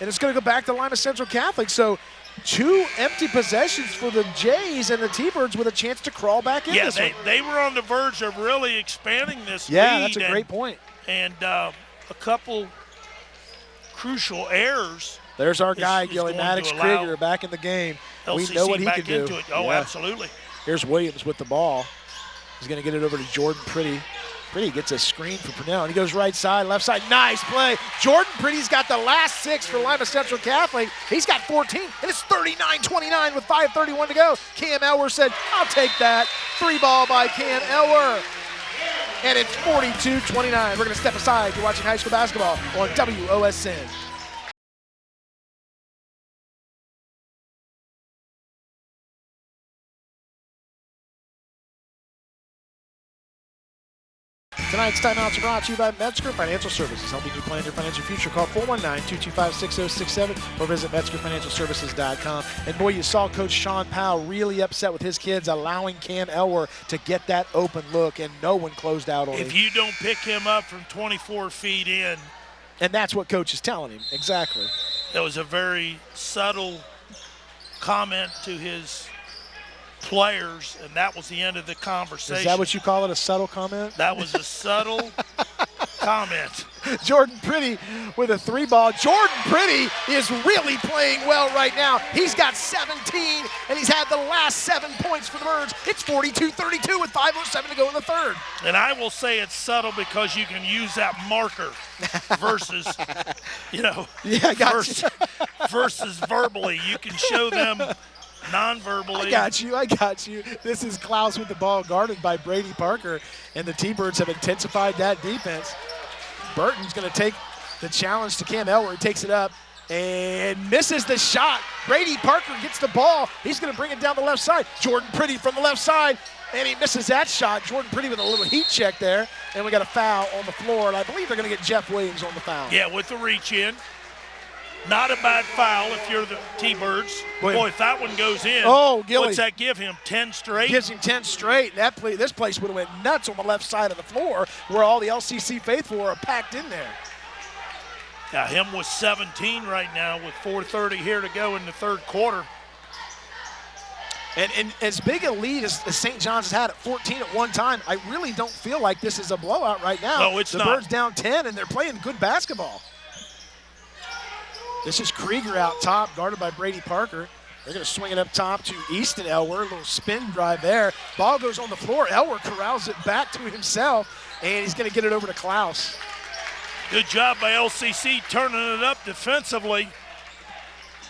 and it's going to go back to Lima Central Catholic. So 2 empty possessions for the Jays, and the T-Birds with a chance to crawl back in this one. They were on the verge of really expanding this lead. Yeah, that's a great point. And a couple crucial errors. There's our guy, Gilly Maddox Krieger, back in the game. LCC we know what he can do. Oh, absolutely. Here's Williams with the ball. He's going to get it over to Jordan Pretty. Pretty gets a screen for Purnell, and he goes right side, left side. Nice play. Jordan Pretty's got the last 6 for Lima Central Catholic. He's got 14, and it's 39-29 with 5:31 to go. Cam Elwer said, I'll take that. 3 ball by Cam Elwer. and it's 42-29. We're going to step aside. You're watching high school basketball on WOSN. Tonight's timeouts are brought to you by Metzger Financial Services, helping you plan your financial future. Call 419-225-6067 or visit MetzgerFinancialServices.com. And boy, you saw Coach Sean Powell really upset with his kids, allowing Cam Elwer to get that open look, and no one closed out on him. If you don't pick him up from 24 feet in. And that's what Coach is telling him, exactly. That was a very subtle comment to his players, and that was the end of the conversation. Is that what you call it, a subtle comment? That was a subtle comment. Jordan Pretty with a three ball. Jordan Pretty is really playing well right now. He's got 17, and he's had the last 7 points for the Birds. It's 42-32 with 5:07 to go in the third. And I will say it's subtle because you can use that marker versus, versus verbally. You can show them non-verbally. I got you. This is Klaus with the ball, guarded by Brady Parker, and the T-Birds have intensified that defense. Burton's going to take the challenge to Cam Elwer. He takes it up and misses the shot. Brady Parker gets the ball. He's going to bring it down the left side. Jordan Pretty from the left side, and he misses that shot. Jordan Pretty with a little heat check there, and we got a foul on the floor, and I believe they're going to get Jeff Williams on the foul. Yeah, with the reach in. Not a bad foul if you're the T-Birds. Boy, if that one goes in, what's that give him, 10 straight? Gives him 10 straight. This place would have went nuts on the left side of the floor where all the LCC faithful are packed in there. Yeah, him with 17 right now with 4:30 here to go in the third quarter. And as big a lead as St. John's has had at 14 at one time, I really don't feel like this is a blowout right now. No, it's not. The Birds down 10, and they're playing good basketball. This is Krieger out top, guarded by Brady Parker. They're going to swing it up top to Easton Elwer. A little spin drive there. Ball goes on the floor. Elwer corrals it back to himself, and he's going to get it over to Klaus. Good job by LCC turning it up defensively.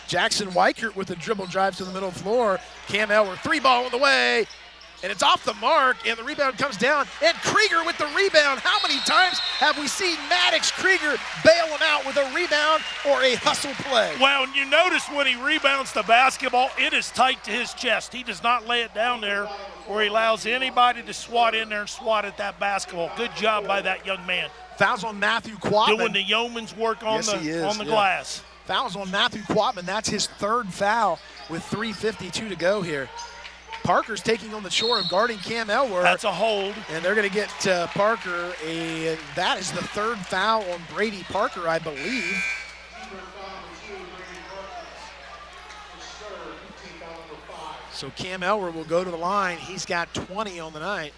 Jackson Weichert with a dribble drive to the middle floor. Cam Elwer, three ball on the way. And it's off the mark, and the rebound comes down. And Krieger with the rebound. How many times have we seen Maddox Krieger bail him out with a rebound or a hustle play? Well, and you notice when he rebounds the basketball, it is tight to his chest. He does not lay it down there where he allows anybody to swat in there and swat at that basketball. Good job by that young man. Fouls on Matthew Quatman. Doing the yeoman's work on the glass. Fouls on Matthew Quatman. That's his third foul with 3:52 to go here. Parker's taking on the chore of guarding Cam Elwer. That's a hold. And they're going to get Parker, and that is the third foul on Brady Parker, I believe. So Cam Elwer will go to the line. He's got 20 on the night.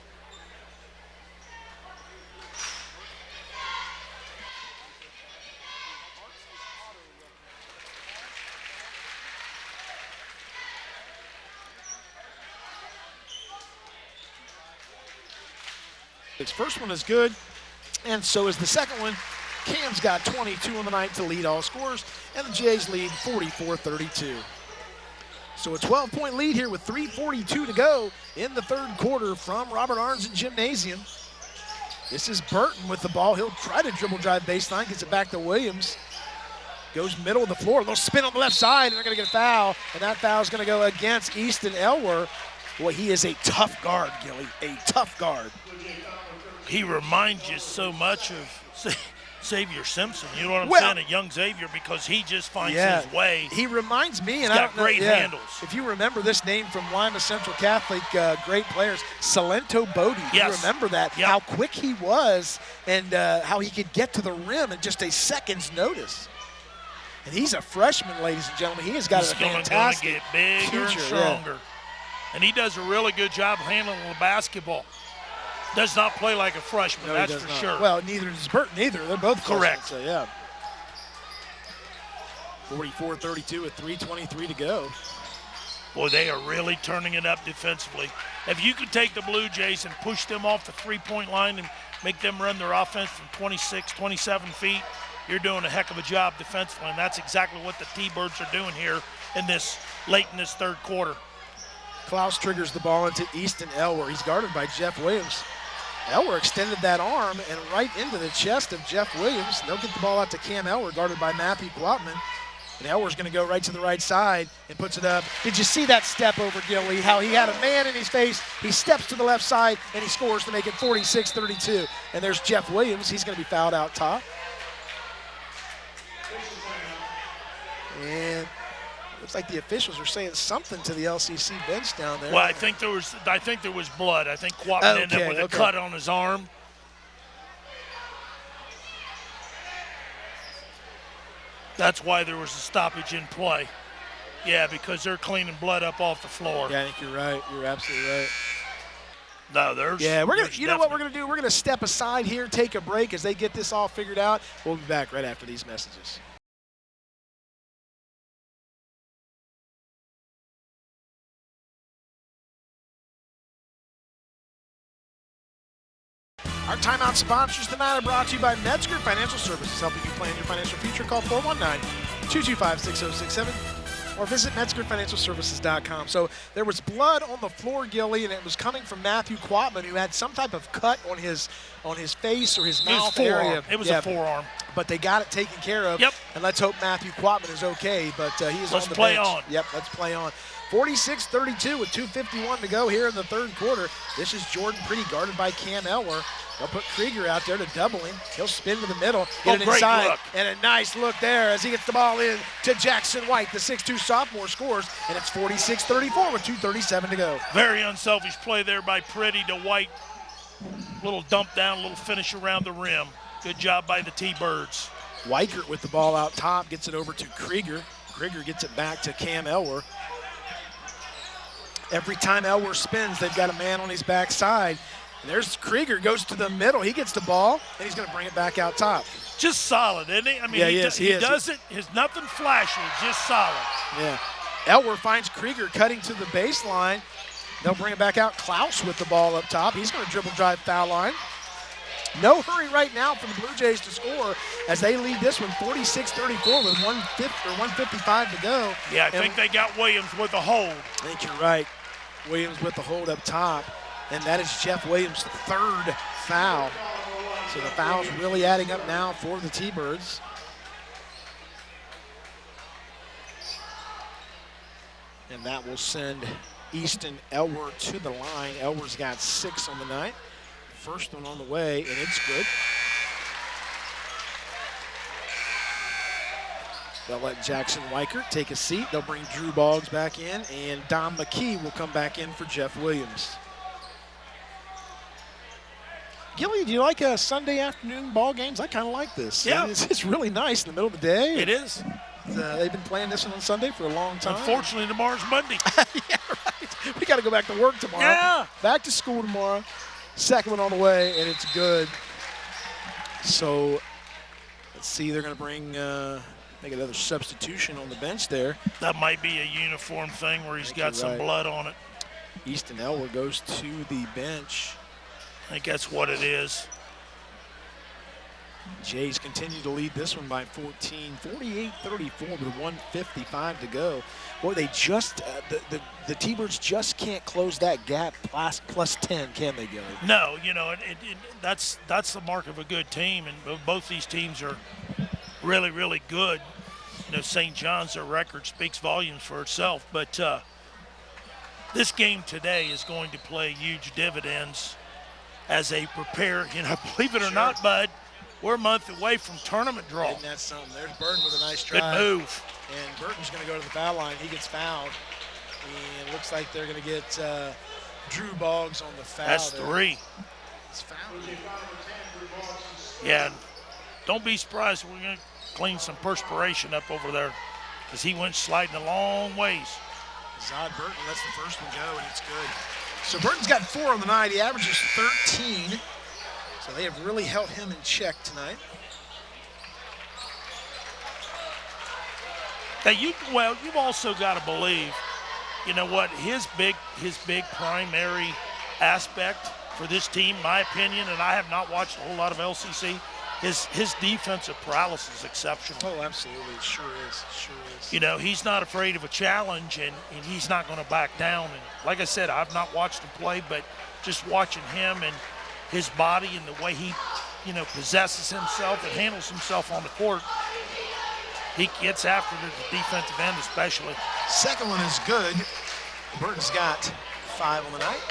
His first one is good, and so is the second one. Cam's got 22 on the night to lead all scorers, and the Jays lead 44-32. So a 12-point lead here with 3:42 to go in the third quarter from Robert Arnzen Gymnasium. This is Burton with the ball. He'll try to dribble drive baseline, gets it back to Williams. Goes middle of the floor, a little spin on the left side, and they're going to get a foul, and that foul is going to go against Easton Elwer. Boy, he is a tough guard, Gilly, a tough guard. He reminds you so much of Xavier Simpson. You know what I'm saying? A young Xavier, because he just finds his way. He reminds me, and he's got great handles. If you remember this name from Lima Central Catholic, great players, Salento Bodie. Yes. You remember that? Yep. How quick he was, and how he could get to the rim in just a second's notice. And he's a freshman, ladies and gentlemen. He has got a fantastic get bigger future, and stronger. Yeah. And he does a really good job handling the basketball. Does not play like a freshman, no, that's for sure. Well, neither does Burton either. They're both correct. So, yeah. 44-32 with 3:23 to go. Boy, they are really turning it up defensively. If you could take the Blue Jays and push them off the three-point line and make them run their offense from 26, 27 feet, you're doing a heck of a job defensively, and that's exactly what the T-Birds are doing here late in this third quarter. Klaus triggers the ball into Easton Elwer. He's guarded by Jeff Williams. Elwer extended that arm and right into the chest of Jeff Williams. They'll get the ball out to Cam Elwer, guarded by Matthew Quatman. And Elwer's going to go right to the right side and puts it up. Did you see that step over Gilly? How he had a man in his face. He steps to the left side and he scores to make it 46-32. And there's Jeff Williams. He's going to be fouled out top. And looks like the officials are saying something to the LCC bench down there. Well, I think there was blood. I think Quatman ended up with a cut on his arm. That's why there was a stoppage in play. Yeah, because they're cleaning blood up off the floor. Yeah, I think you're right. You're absolutely right. No, there's. Yeah, you know what we're gonna do? We're gonna step aside here, take a break as they get this all figured out. We'll be back right after these messages. Our timeout sponsors tonight are brought to you by Metzger Financial Services, helping you plan your financial future. Call 419-225-6067 or visit MetzgerFinancialServices.com. So there was blood on the floor, Gilly, and it was coming from Matthew Quatman, who had some type of cut on his face or his mouth area. It was a forearm. But they got it taken care of. Yep. And let's hope Matthew Quatman is okay, but he is on the bench. Let's play on. Yep, let's play on. 46-32 with 2:51 to go here in the third quarter. This is Jordan Pretty guarded by Cam Elwer. They'll put Krieger out there to double him. He'll spin to the middle, get it inside, look. and a nice look there as he gets the ball in to Jackson White. The 6'2 sophomore scores, and it's 46-34 with 2:37 to go. Very unselfish play there by Pretty to White. Little dump down, little finish around the rim. Good job by the T-Birds. Weichert with the ball out top, gets it over to Krieger. Krieger gets it back to Cam Elwer. Every time Elwer spins, they've got a man on his backside. And there's Krieger, goes to the middle. He gets the ball, and he's going to bring it back out top. Just solid, isn't he? I mean, yeah, he does it. There's nothing flashy, just solid. Yeah. Elwer finds Krieger cutting to the baseline. They'll bring it back out. Klaus with the ball up top. He's going to dribble drive foul line. No hurry right now for the Blue Jays to score as they lead this one 46-34 with 155 to go. Yeah, I think they got Williams with a hold. I think you're right. Williams with the hold up top. And that is Jeff Williams' third foul. So the foul's really adding up now for the T-Birds. And that will send Easton Elwer to the line. Elwer's got 6 on the night. First one on the way, and it's good. They'll let Jackson Weichert take a seat. They'll bring Drew Boggs back in, and Dom McKee will come back in for Jeff Williams. Gilly, do you like Sunday afternoon ball games? I kind of like this. Yeah. It's really nice in the middle of the day. It is. They've been playing this one on Sunday for a long time. Unfortunately, tomorrow's Monday. Yeah, right. We got to go back to work tomorrow. Yeah. Back to school tomorrow. Second one on the way, and it's good. So let's see. They're going to bring make another substitution on the bench there. That might be a uniform thing where he's got some blood on it. Easton Elwer goes to the bench. I think that's what it is. Jays continue to lead this one by 14, 48-34 with 1:55 to go. Boy, they just the T-Birds just can't close that gap plus 10, can they, Gilly? No, you know that's the mark of a good team, and both these teams are really, really good. You know, St. John's, their record speaks volumes for itself, but this game today is going to play huge dividends as they prepare. You know, believe it or not, Bud, we're a month away from tournament draw. Isn't that something? There's Burton with a nice drive. Good move. And Burton's going to go to the foul line. He gets fouled. And it looks like they're going to get Drew Boggs on the foul. That's there. 3. It's fouled. Yeah, don't be surprised if we're going to clean some perspiration up over there because he went sliding a long ways. Zod Burton lets the first one go, and it's good. So Burton's got 4 on the night. He averages 13. So they have really held him in check tonight. Now you've also got to believe, you know what, his big primary aspect for this team, my opinion, and I have not watched a whole lot of LCC, his defensive prowess is exceptional. Oh, absolutely. It sure is. You know, he's not afraid of a challenge, and he's not going to back down. And like I said, I've not watched him play, but just watching him and his body and the way he, possesses himself and handles himself on the court. He gets after the defensive end especially. Second one is good. Burton's got 5 on the night.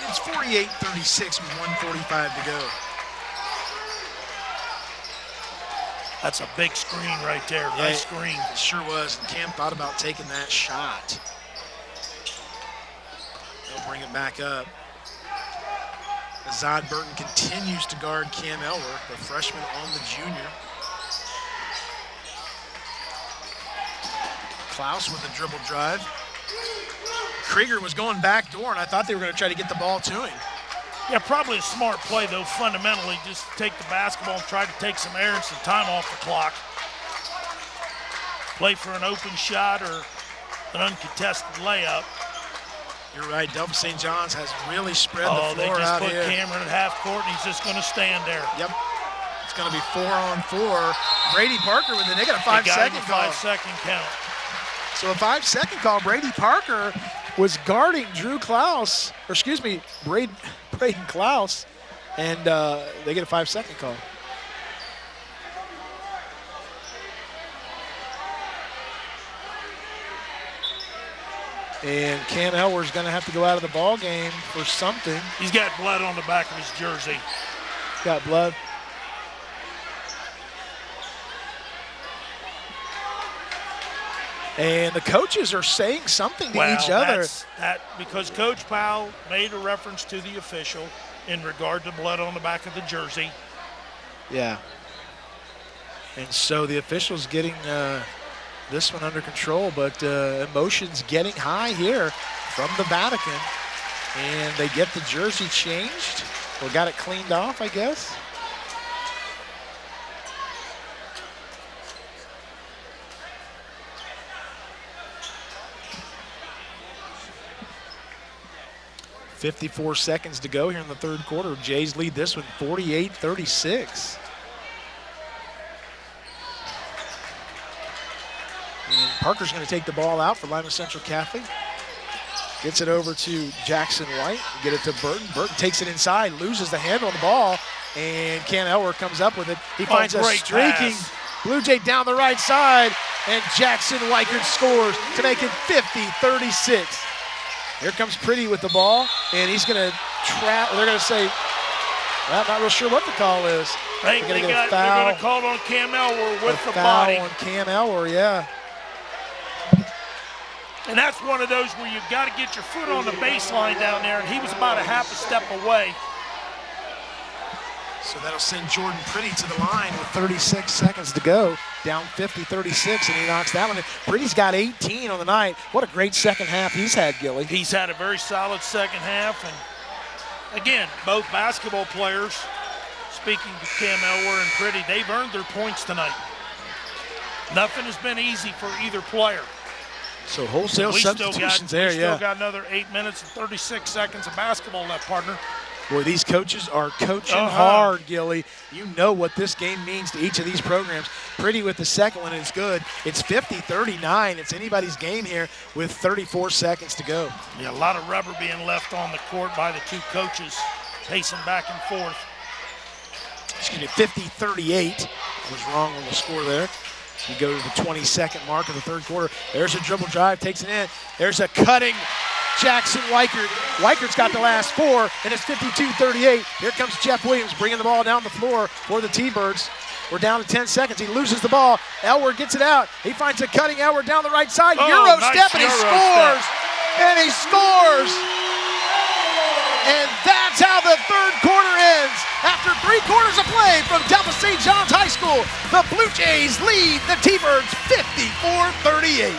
It's 48-36 with 1:45 to go. That's a big screen right there. Yeah, nice screen. It sure was. And Cam thought about taking that shot. They'll bring it back up. Azad Burton continues to guard Cam Elwer, the freshman on the junior. Klaus with the dribble drive. Krieger was going back door, and I thought they were going to try to get the ball to him. Yeah, probably a smart play, though, fundamentally, just take the basketball and try to take some air and some time off the clock. Play for an open shot or an uncontested layup. You're right, Delphos St. John's has really spread the floor out here. They just put Cameron at half court, and he's just going to stand there. Yep. It's going to be 4-on-4. Brady Parker with it. They got a 5-second call. 5-second count. So a 5-second call. Brady Parker was guarding Drew Klaus, or excuse me, Braden Klaus, and they get a 5-second call. And Cam Elwer's going to have to go out of the ball game for something. He's got blood on the back of his jersey. Got blood. And the coaches are saying something to each other. Because Coach Powell made a reference to the official in regard to blood on the back of the jersey. Yeah. And so the official's getting this one under control, but emotions getting high here from the Vatican. And they get the jersey changed, or got it cleaned off, I guess. .54 seconds to go here in the third quarter. Jays lead this one 48-36. And Parker's going to take the ball out for Lima Central Catholic. Gets it over to Jackson White. Get it to Burton. Burton takes it inside, loses the handle on the ball, and Cam Elwer comes up with it. He finds a streaking Blue Jay down the right side, and Jackson Weichert scores to make it 50-36. Here comes Pretty with the ball, and he's going to trap. They're going to say, well, I'm not real sure what the call is. They're going to call on Cam Elwer with the body. Foul on Cam Elwer, yeah. And that's one of those where you've got to get your foot on the baseline down there, and he was about a half a step away. So that'll send Jordan Pretty to the line with 36 seconds to go. Down 50-36, and he knocks that one in. Pretty's got 18 on the night. What a great second half he's had, Gilly. He's had a very solid second half. And again, both basketball players, speaking to Cam Elwer and Pretty, they've earned their points tonight. Nothing has been easy for either player. So wholesale substitutions there, we still got another 8 minutes and 36 seconds of basketball left, partner. Boy, these coaches are coaching hard, Gilly. You know what this game means to each of these programs. Pretty with the second one, it's good. It's 50-39. It's anybody's game here with 34 seconds to go. Yeah, a lot of rubber being left on the court by the two coaches, pacing back and forth. Excuse me, 50-38. I was wrong on the score there. You go to the 22nd mark of the third quarter. There's a dribble drive, takes it in. There's a cutting Jackson Weichert. Weichert's got the last four, and it's 52-38. Here comes Jeff Williams bringing the ball down the floor for the T-Birds. We're down to 10 seconds. He loses the ball. Elwer gets it out. He finds a cutting Elwer down the right side. Euro step, and he scores. And he scores. And that's how the third quarter ends. After 3 quarters of play from Delphos St. John's High School, the Blue Jays lead the T-Birds 54-38.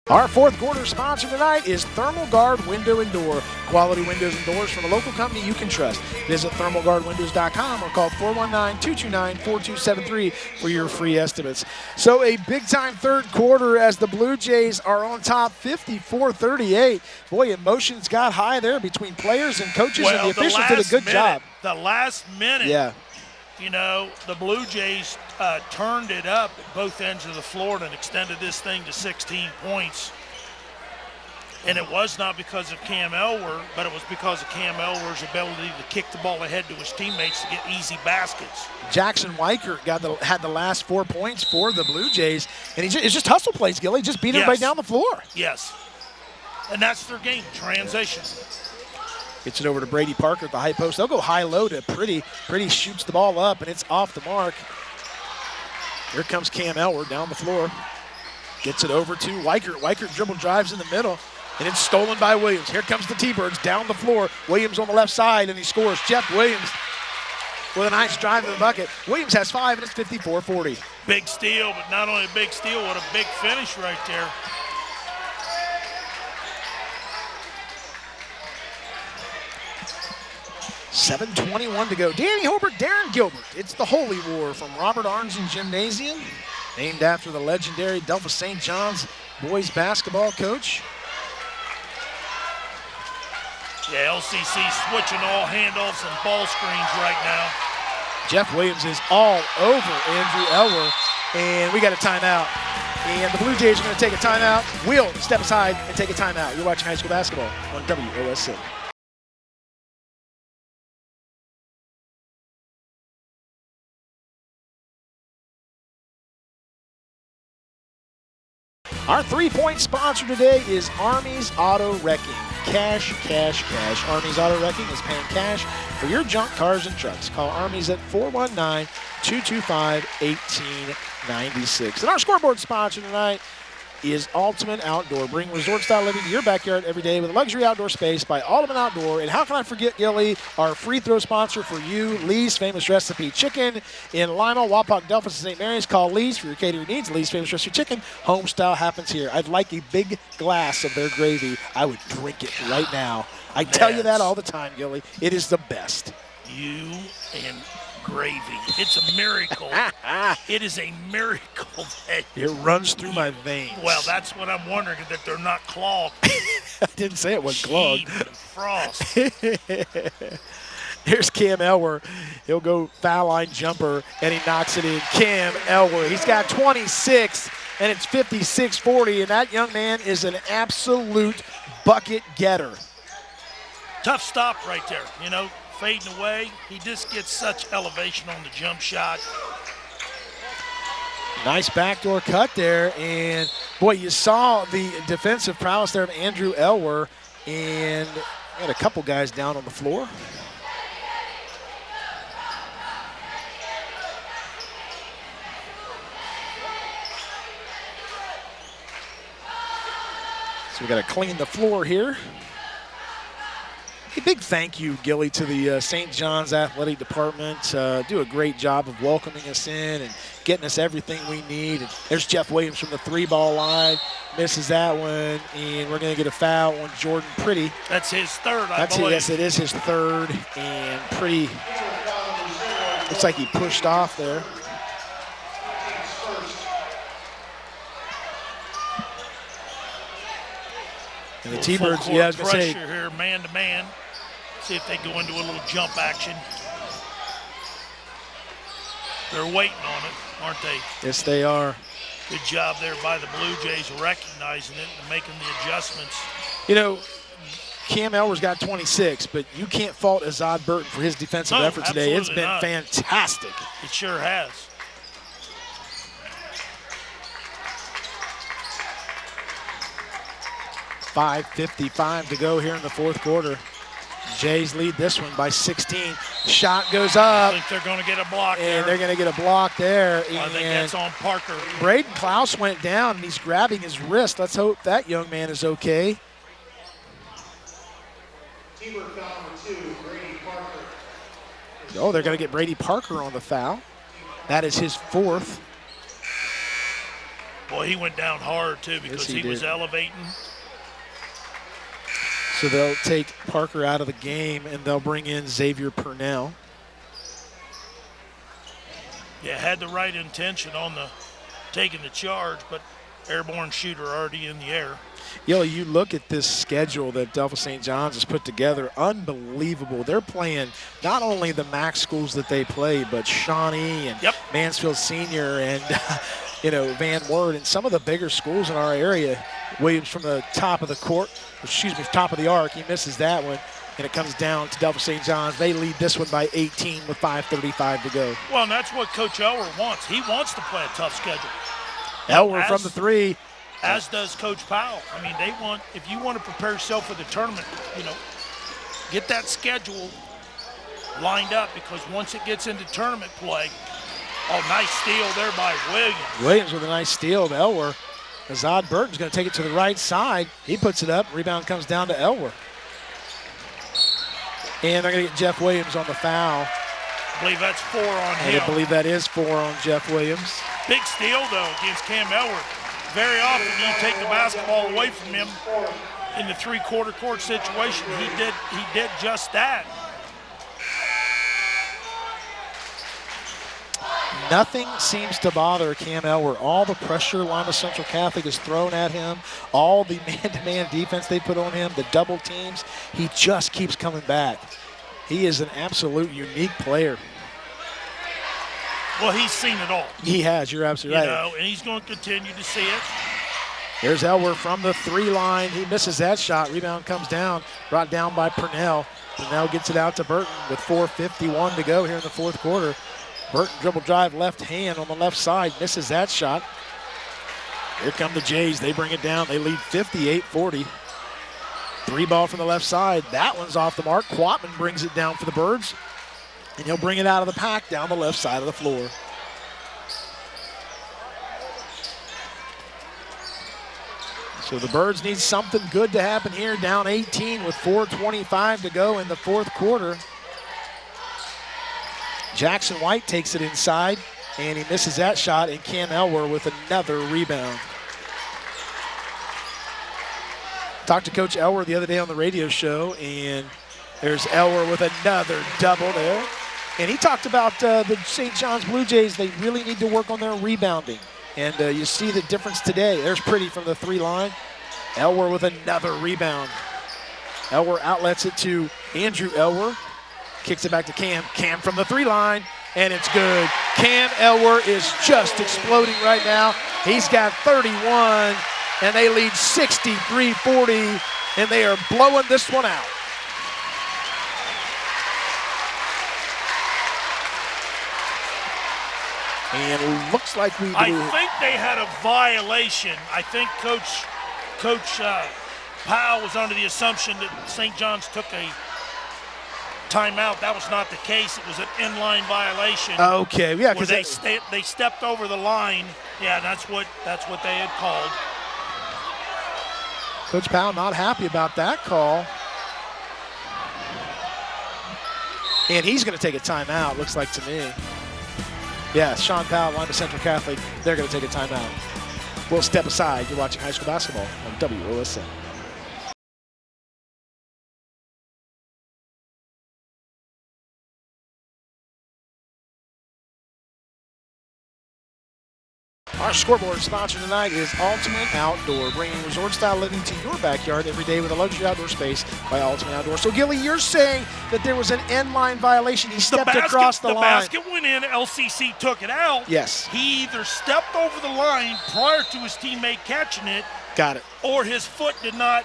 Our fourth quarter sponsor tonight is Thermal Guard Window and Door. Quality windows and doors from a local company you can trust. Visit thermalguardwindows.com or call 419-229-4273 for your free estimates. So a big-time third quarter as the Blue Jays are on top 54-38. Boy, emotions got high there between players and coaches, and the officials did a good job. The last minute. Yeah. You know, the Blue Jays turned it up at both ends of the floor and extended this thing to 16 points. And it was not because of Cam Elwer, but it was because of Cam Elwer's ability to kick the ball ahead to his teammates to get easy baskets. Jackson Weichert had the last 4 points for the Blue Jays, and it's just hustle plays, Gilly. Just beat everybody down the floor. Yes. And that's their game, transition. Gets it over to Brady Parker at the high post. They'll go high-low to Pretty. Pretty shoots the ball up, and it's off the mark. Here comes Cam Elwer down the floor. Gets it over to Weichert. Weichert dribble drives in the middle, and it's stolen by Williams. Here comes the T-Birds down the floor. Williams on the left side, and he scores. Jeff Williams with a nice drive to the bucket. Williams has 5, and it's 54-40. Big steal, but not only a big steal, what a big finish right there. $7:21 to go. Danny Hobart, Darren Gilbert. It's the Holy War from Robert Arnzen Gymnasium, named after the legendary Delphos St. John's boys basketball coach. Yeah, LCC switching all handoffs and ball screens right now. Jeff Williams is all over Andrew Elwer, and we got a timeout. And the Blue Jays are going to take a timeout. We'll step aside and take a timeout. You're watching high school basketball on WOSC. Our three-point sponsor today is Army's Auto Wrecking. Cash, cash, cash. Army's Auto Wrecking is paying cash for your junk cars and trucks. Call Army's at 419-225-1896. And our scoreboard sponsor tonight is Ultimate Outdoor. Bring resort-style living to your backyard every day with a luxury outdoor space by Ultimate Outdoor. And how can I forget, Gilly, our free throw sponsor for you, Lee's Famous Recipe Chicken in Lima, Wapak, Delphos, and St. Mary's. Call Lee's for your catering needs. Lee's Famous Recipe Chicken, home style happens here. I'd like a big glass of their gravy. I would drink it right now. I tell you that all the time, Gilly. It is the best. You and gravy. It's a miracle. It is a miracle that it runs through my veins. Well, that's what I'm wondering, that they're not clogged. I didn't say it was clogged. Frost. Here's Cam Elwer. He'll go foul line jumper, and he knocks it in. Cam Elwer. He's got 26, and it's 56-40, and that young man is an absolute bucket getter. Tough stop right there, you know. Fading away, he just gets such elevation on the jump shot. Nice backdoor cut there, and boy, you saw the defensive prowess there of Andrew Elwer, and had a couple guys down on the floor. So we got to clean the floor here. A big thank you, Gilly, to the St. John's Athletic Department. Do a great job of welcoming us in and getting us everything we need. And there's Jeff Williams from the 3-ball line. Misses that one, and we're going to get a foul on Jordan Pretty. That's his third, I believe. Yes, it is his third, and Pretty looks like he pushed off there. And the T-Birds, yeah, I was going to say. Pressure here, man-to-man. See if they go into a little jump action. They're waiting on it, aren't they? Yes, they are. Good job there by the Blue Jays recognizing it and making the adjustments. You know, Cam Elwer's got 26, but you can't fault Azad Burton for his defensive effort today. It's been fantastic. It sure has. .5:55 to go here in the fourth quarter. Jays lead this one by 16. Shot goes up. I think they're going to get a block and there. They're going to get a block there. I think that's on Parker. Braden Klaus went down, and he's grabbing his wrist. Let's hope that young man is okay. Oh, they're going to get Brady Parker on the foul. That is his fourth. Boy, he went down hard, too, because he was elevating. So they'll take Parker out of the game, and they'll bring in Xavier Purnell. Yeah, had the right intention on the taking the charge, but airborne shooter already in the air. You look at this schedule that Delphos St. John's has put together, unbelievable. They're playing not only the MAC schools that they play, but Shawnee and Mansfield Senior and Van Wert and some of the bigger schools in our area. Williams from the top of the court, top of the arc. He misses that one, and it comes down to Delphos St. John's. They lead this one by 18 with 5:35 to go. Well, and that's what Coach Elwer wants. He wants to play a tough schedule. Elwer from the three. As does Coach Powell. I mean, they want, if you want to prepare yourself for the tournament, get that schedule lined up, because once it gets into tournament play, nice steal there by Williams. Williams with a nice steal of Elwer. Azad Burton's going to take it to the right side. He puts it up. Rebound comes down to Elwer. And they're going to get Jeff Williams on the foul. I believe that's 4 on him. I believe that is 4 on Jeff Williams. Big steal, though, against Cam Elwer. Very often you take the basketball away from him in the three-quarter court situation. He did just that. Nothing seems to bother Cam Elwer. All the pressure Lima Central Catholic has thrown at him, all the man-to-man defense they put on him, the double teams, he just keeps coming back. He is an absolute unique player. Well, he's seen it all. He has. You're absolutely right. And he's going to continue to see it. Here's Elwer from the 3 line. He misses that shot. Rebound comes down, brought down by Purnell. Purnell gets it out to Burton with 4:51 to go here in the fourth quarter. Burton dribble drive left hand on the left side, misses that shot. Here come the Jays. They bring it down. They lead 58-40. 3 ball from the left side. That one's off the mark. Quatman brings it down for the Birds. And he'll bring it out of the pack down the left side of the floor. So the Birds need something good to happen here. Down 18 with 4:25 to go in the fourth quarter. Jackson White takes it inside, and he misses that shot, and Cam Elwer with another rebound. Talked to Coach Elwer the other day on the radio show, and there's Elwer with another double there. And he talked about the St. John's Blue Jays. They really need to work on their rebounding. And you see the difference today. There's Pretty from the 3 line. Elwer with another rebound. Elwer outlets it to Andrew Elwer. Kicks it back to Cam. Cam from the 3 line, and it's good. Cam Elwer is just exploding right now. He's got 31, and they lead 63-40, and they are blowing this one out. And it looks like we do. I think they had a violation. I think Coach Powell was under the assumption that St. John's took a timeout. That was not the case. It was an inline violation. Okay, yeah, because they stepped over the line. Yeah, that's what they had called. Coach Powell not happy about that call. And he's going to take a timeout, looks like to me. Yeah, Sean Powell, Lima Central Catholic, they're going to take a timeout. We'll step aside. You're watching high school basketball on WOSN. Our scoreboard sponsor tonight is Ultimate Outdoor, bringing resort-style living to your backyard every day with a luxury outdoor space by Ultimate Outdoor. So, Gilly, you're saying that there was an end-line violation. He stepped across the line. The basket went in. LCC took it out. Yes. He either stepped over the line prior to his teammate catching it. Got it. Or his foot did not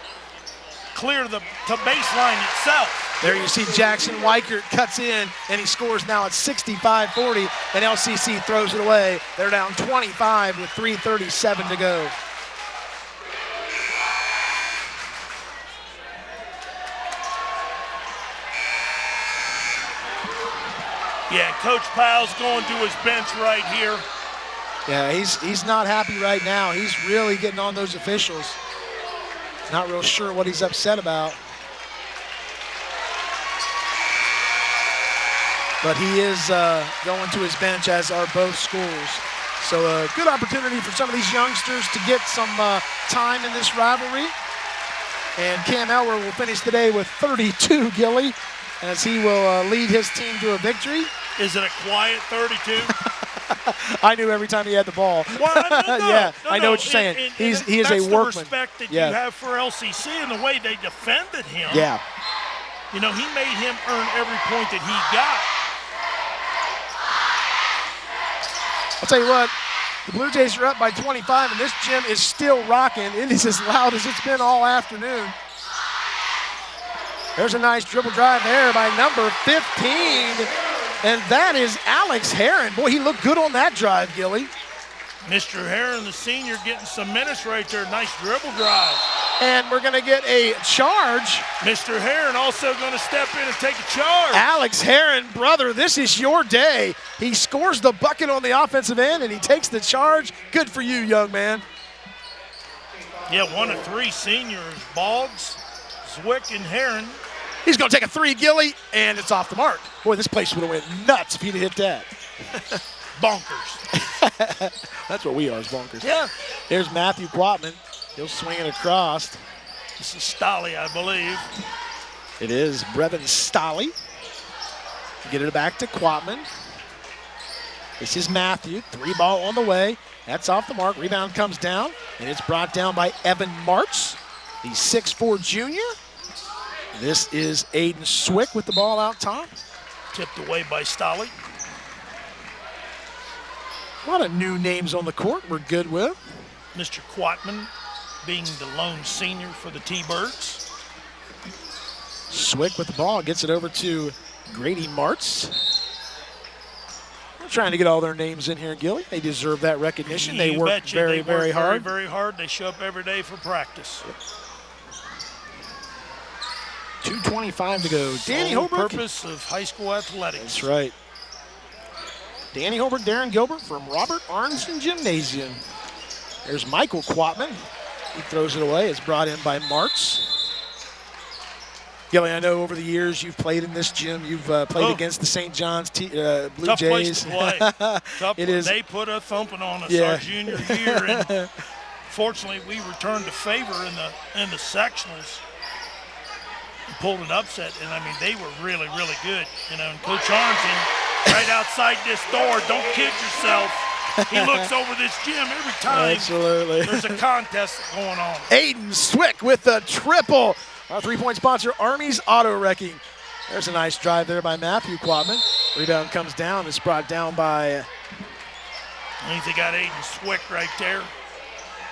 clear the baseline itself. There you see Jackson Weichert cuts in, and he scores now at 65-40, and LCC throws it away. They're down 25 with 3:37 to go. Yeah, Coach Powell's going to his bench right here. Yeah, he's not happy right now. He's really getting on those officials. Not real sure what he's upset about. But he is going to his bench, as are both schools. So a good opportunity for some of these youngsters to get some time in this rivalry. And Cam Elwer will finish the day with 32, Gilly, as he will lead his team to a victory. Is it a quiet 32? I knew every time he had the ball. Well, I know what you're saying. He is a that's workman. the respect that you have for LCC and the way they defended him. Yeah. You know, he made him earn every point that he got. I'll tell you what, the Blue Jays are up by 25, and this gym is still rocking. It is as loud as it's been all afternoon. There's a nice dribble drive there by number 15, and that is Alex Heron. Boy, he looked good on that drive, Gilly. Mr. Heron, the senior, getting some minutes right there. Nice dribble drive. And we're going to get a charge. Mr. Heron also going to step in and take a charge. Alex Heron, brother, this is your day. He scores the bucket on the offensive end, and he takes the charge. Good for you, young man. Yeah, 1 of 3 seniors, Boggs, Zwick, and Heron. He's going to take a 3, Gilly, and it's off the mark. Boy, this place would have went nuts if he'd have hit that. Bonkers. That's what we are, is bonkers. Yeah. There's Matthew Quatman. He'll swing it across. This is Stolley, I believe. It is Brevin Stolley. Get it back to Quatman. This is Matthew. 3 ball on the way. That's off the mark. Rebound comes down, and it's brought down by Evan Martz, the 6'4 junior. This is Aiden Swick with the ball out top. Tipped away by Stolley. A lot of new names on the court we're good with. Mr. Quatman being the lone senior for the T-Birds. Swick with the ball, gets it over to Grady Martz. We're trying to get all their names in here, Gilly. They deserve that recognition. They work very, very hard. Very hard. They show up every day for practice. 2:25 to go. Danny Sole Holbrook. Purpose of high school athletics. That's right. Danny Holbrook, Darren Gilbert from Robert Arnson Gymnasium. There's Michael Quatman. He throws it away. It's brought in by Martz. Gilly, I know over the years you've played in this gym. You've played against the St. John's Blue Tough Jays. Place to play. Tough. It is. They put a thumping on us our junior year, and fortunately we returned to favor in the sectionals. And pulled an upset, and I mean they were really, really good. You know, and Coach Arnson, right outside this door, don't kid yourself. He looks over this gym every time. Absolutely. There's a contest going on. Aiden Swick with the triple. Our 3-point sponsor, Army's Auto Wrecking. There's a nice drive there by Matthew Quatman. Rebound comes down. It's brought down by... I think they got Aiden Swick right there.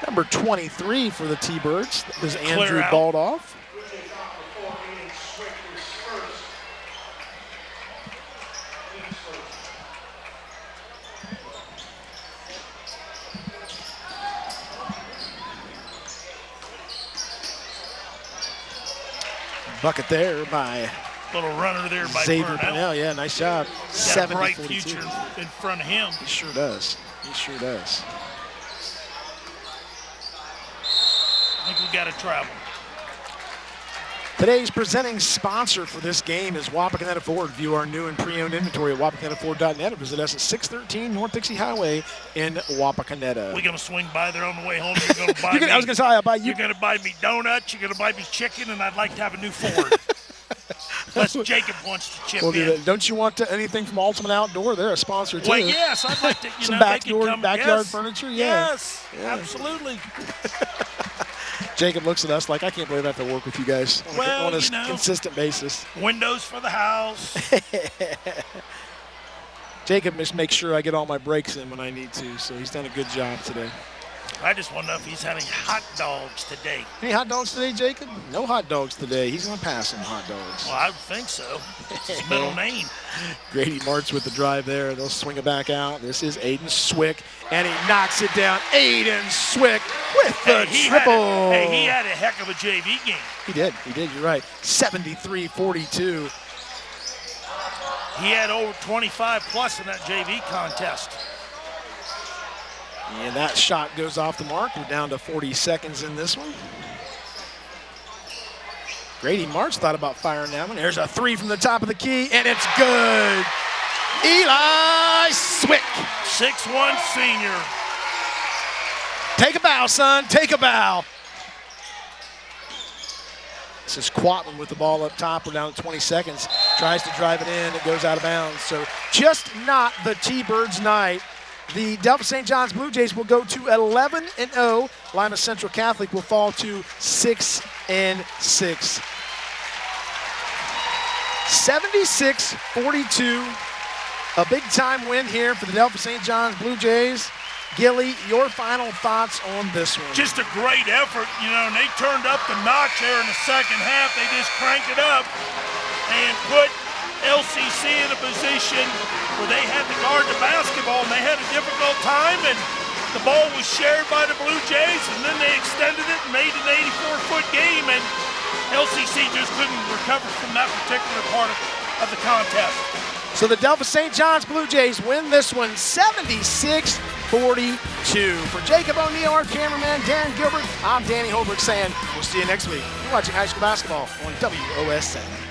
Number 23 for the T-Birds. That was Andrew Baldoff. Bucket there by little runner there by Xavier Purnell. Yeah, nice job. Got a bright future in front of him. He sure does. He sure does. I think we got to travel. Today's presenting sponsor for this game is Wapakoneta Ford. View our new and pre-owned inventory at wapakonetaford.net or visit us at 613 North Dixie Highway in Wapakoneta. We're going to swing by there on the way home. You're going to buy me. I was going to say, I'll buy you. You're going to buy me donuts. You're going to buy me chicken, and I'd like to have a new Ford. Unless Jacob wants to chip in. Don't you want anything from Ultimate Outdoor? They're a sponsor, too. Well, yes. I'd like to, some know, backyard furniture? Yeah. Yes, absolutely. Jacob looks at us like, I can't believe I have to work with you guys on a consistent basis. Windows for the house. Jacob must make sure I get all my breaks in when I need to, so he's done a good job today. I just want to know if he's having hot dogs today. Any hot dogs today, Jacob? No hot dogs today. He's going to pass on hot dogs. Well, I would think so. It's his middle name. Grady Martz with the drive there. They'll swing it back out. This is Aiden Swick, and he knocks it down. Aiden Swick with the triple. He had a heck of a JV game. He did. You're right. 73-42. He had over 25 plus in that JV contest. And that shot goes off the mark. We're down to 40 seconds in this one. Grady Martz thought about firing that one. There's a 3 from the top of the key, and it's good. Eli Swick. 6'1" senior. Take a bow, son. Take a bow. This is Quatman with the ball up top. We're down to 20 seconds. Tries to drive it in. It goes out of bounds. So just not the T-Birds' night. The Delphos St. John's Blue Jays will go to 11-0. Lima Central Catholic will fall to 6-6. 76-42. A big-time win here for the Delphos St. John's Blue Jays. Gilly, your final thoughts on this one? Just a great effort, and they turned up the notch there in the second half. They just cranked it up and put LCC in a position where they had to guard the basketball, and they had a difficult time, and the ball was shared by the Blue Jays, and then they extended it and made an 84-foot game, and LCC just couldn't recover from that particular part of the contest. So the Delphos St. John's Blue Jays win this one 76-42. For Jacob O'Neill, our cameraman, Darren Gilbert, I'm Danny Holbrook saying we'll see you next week. You're watching high school basketball on WOSN.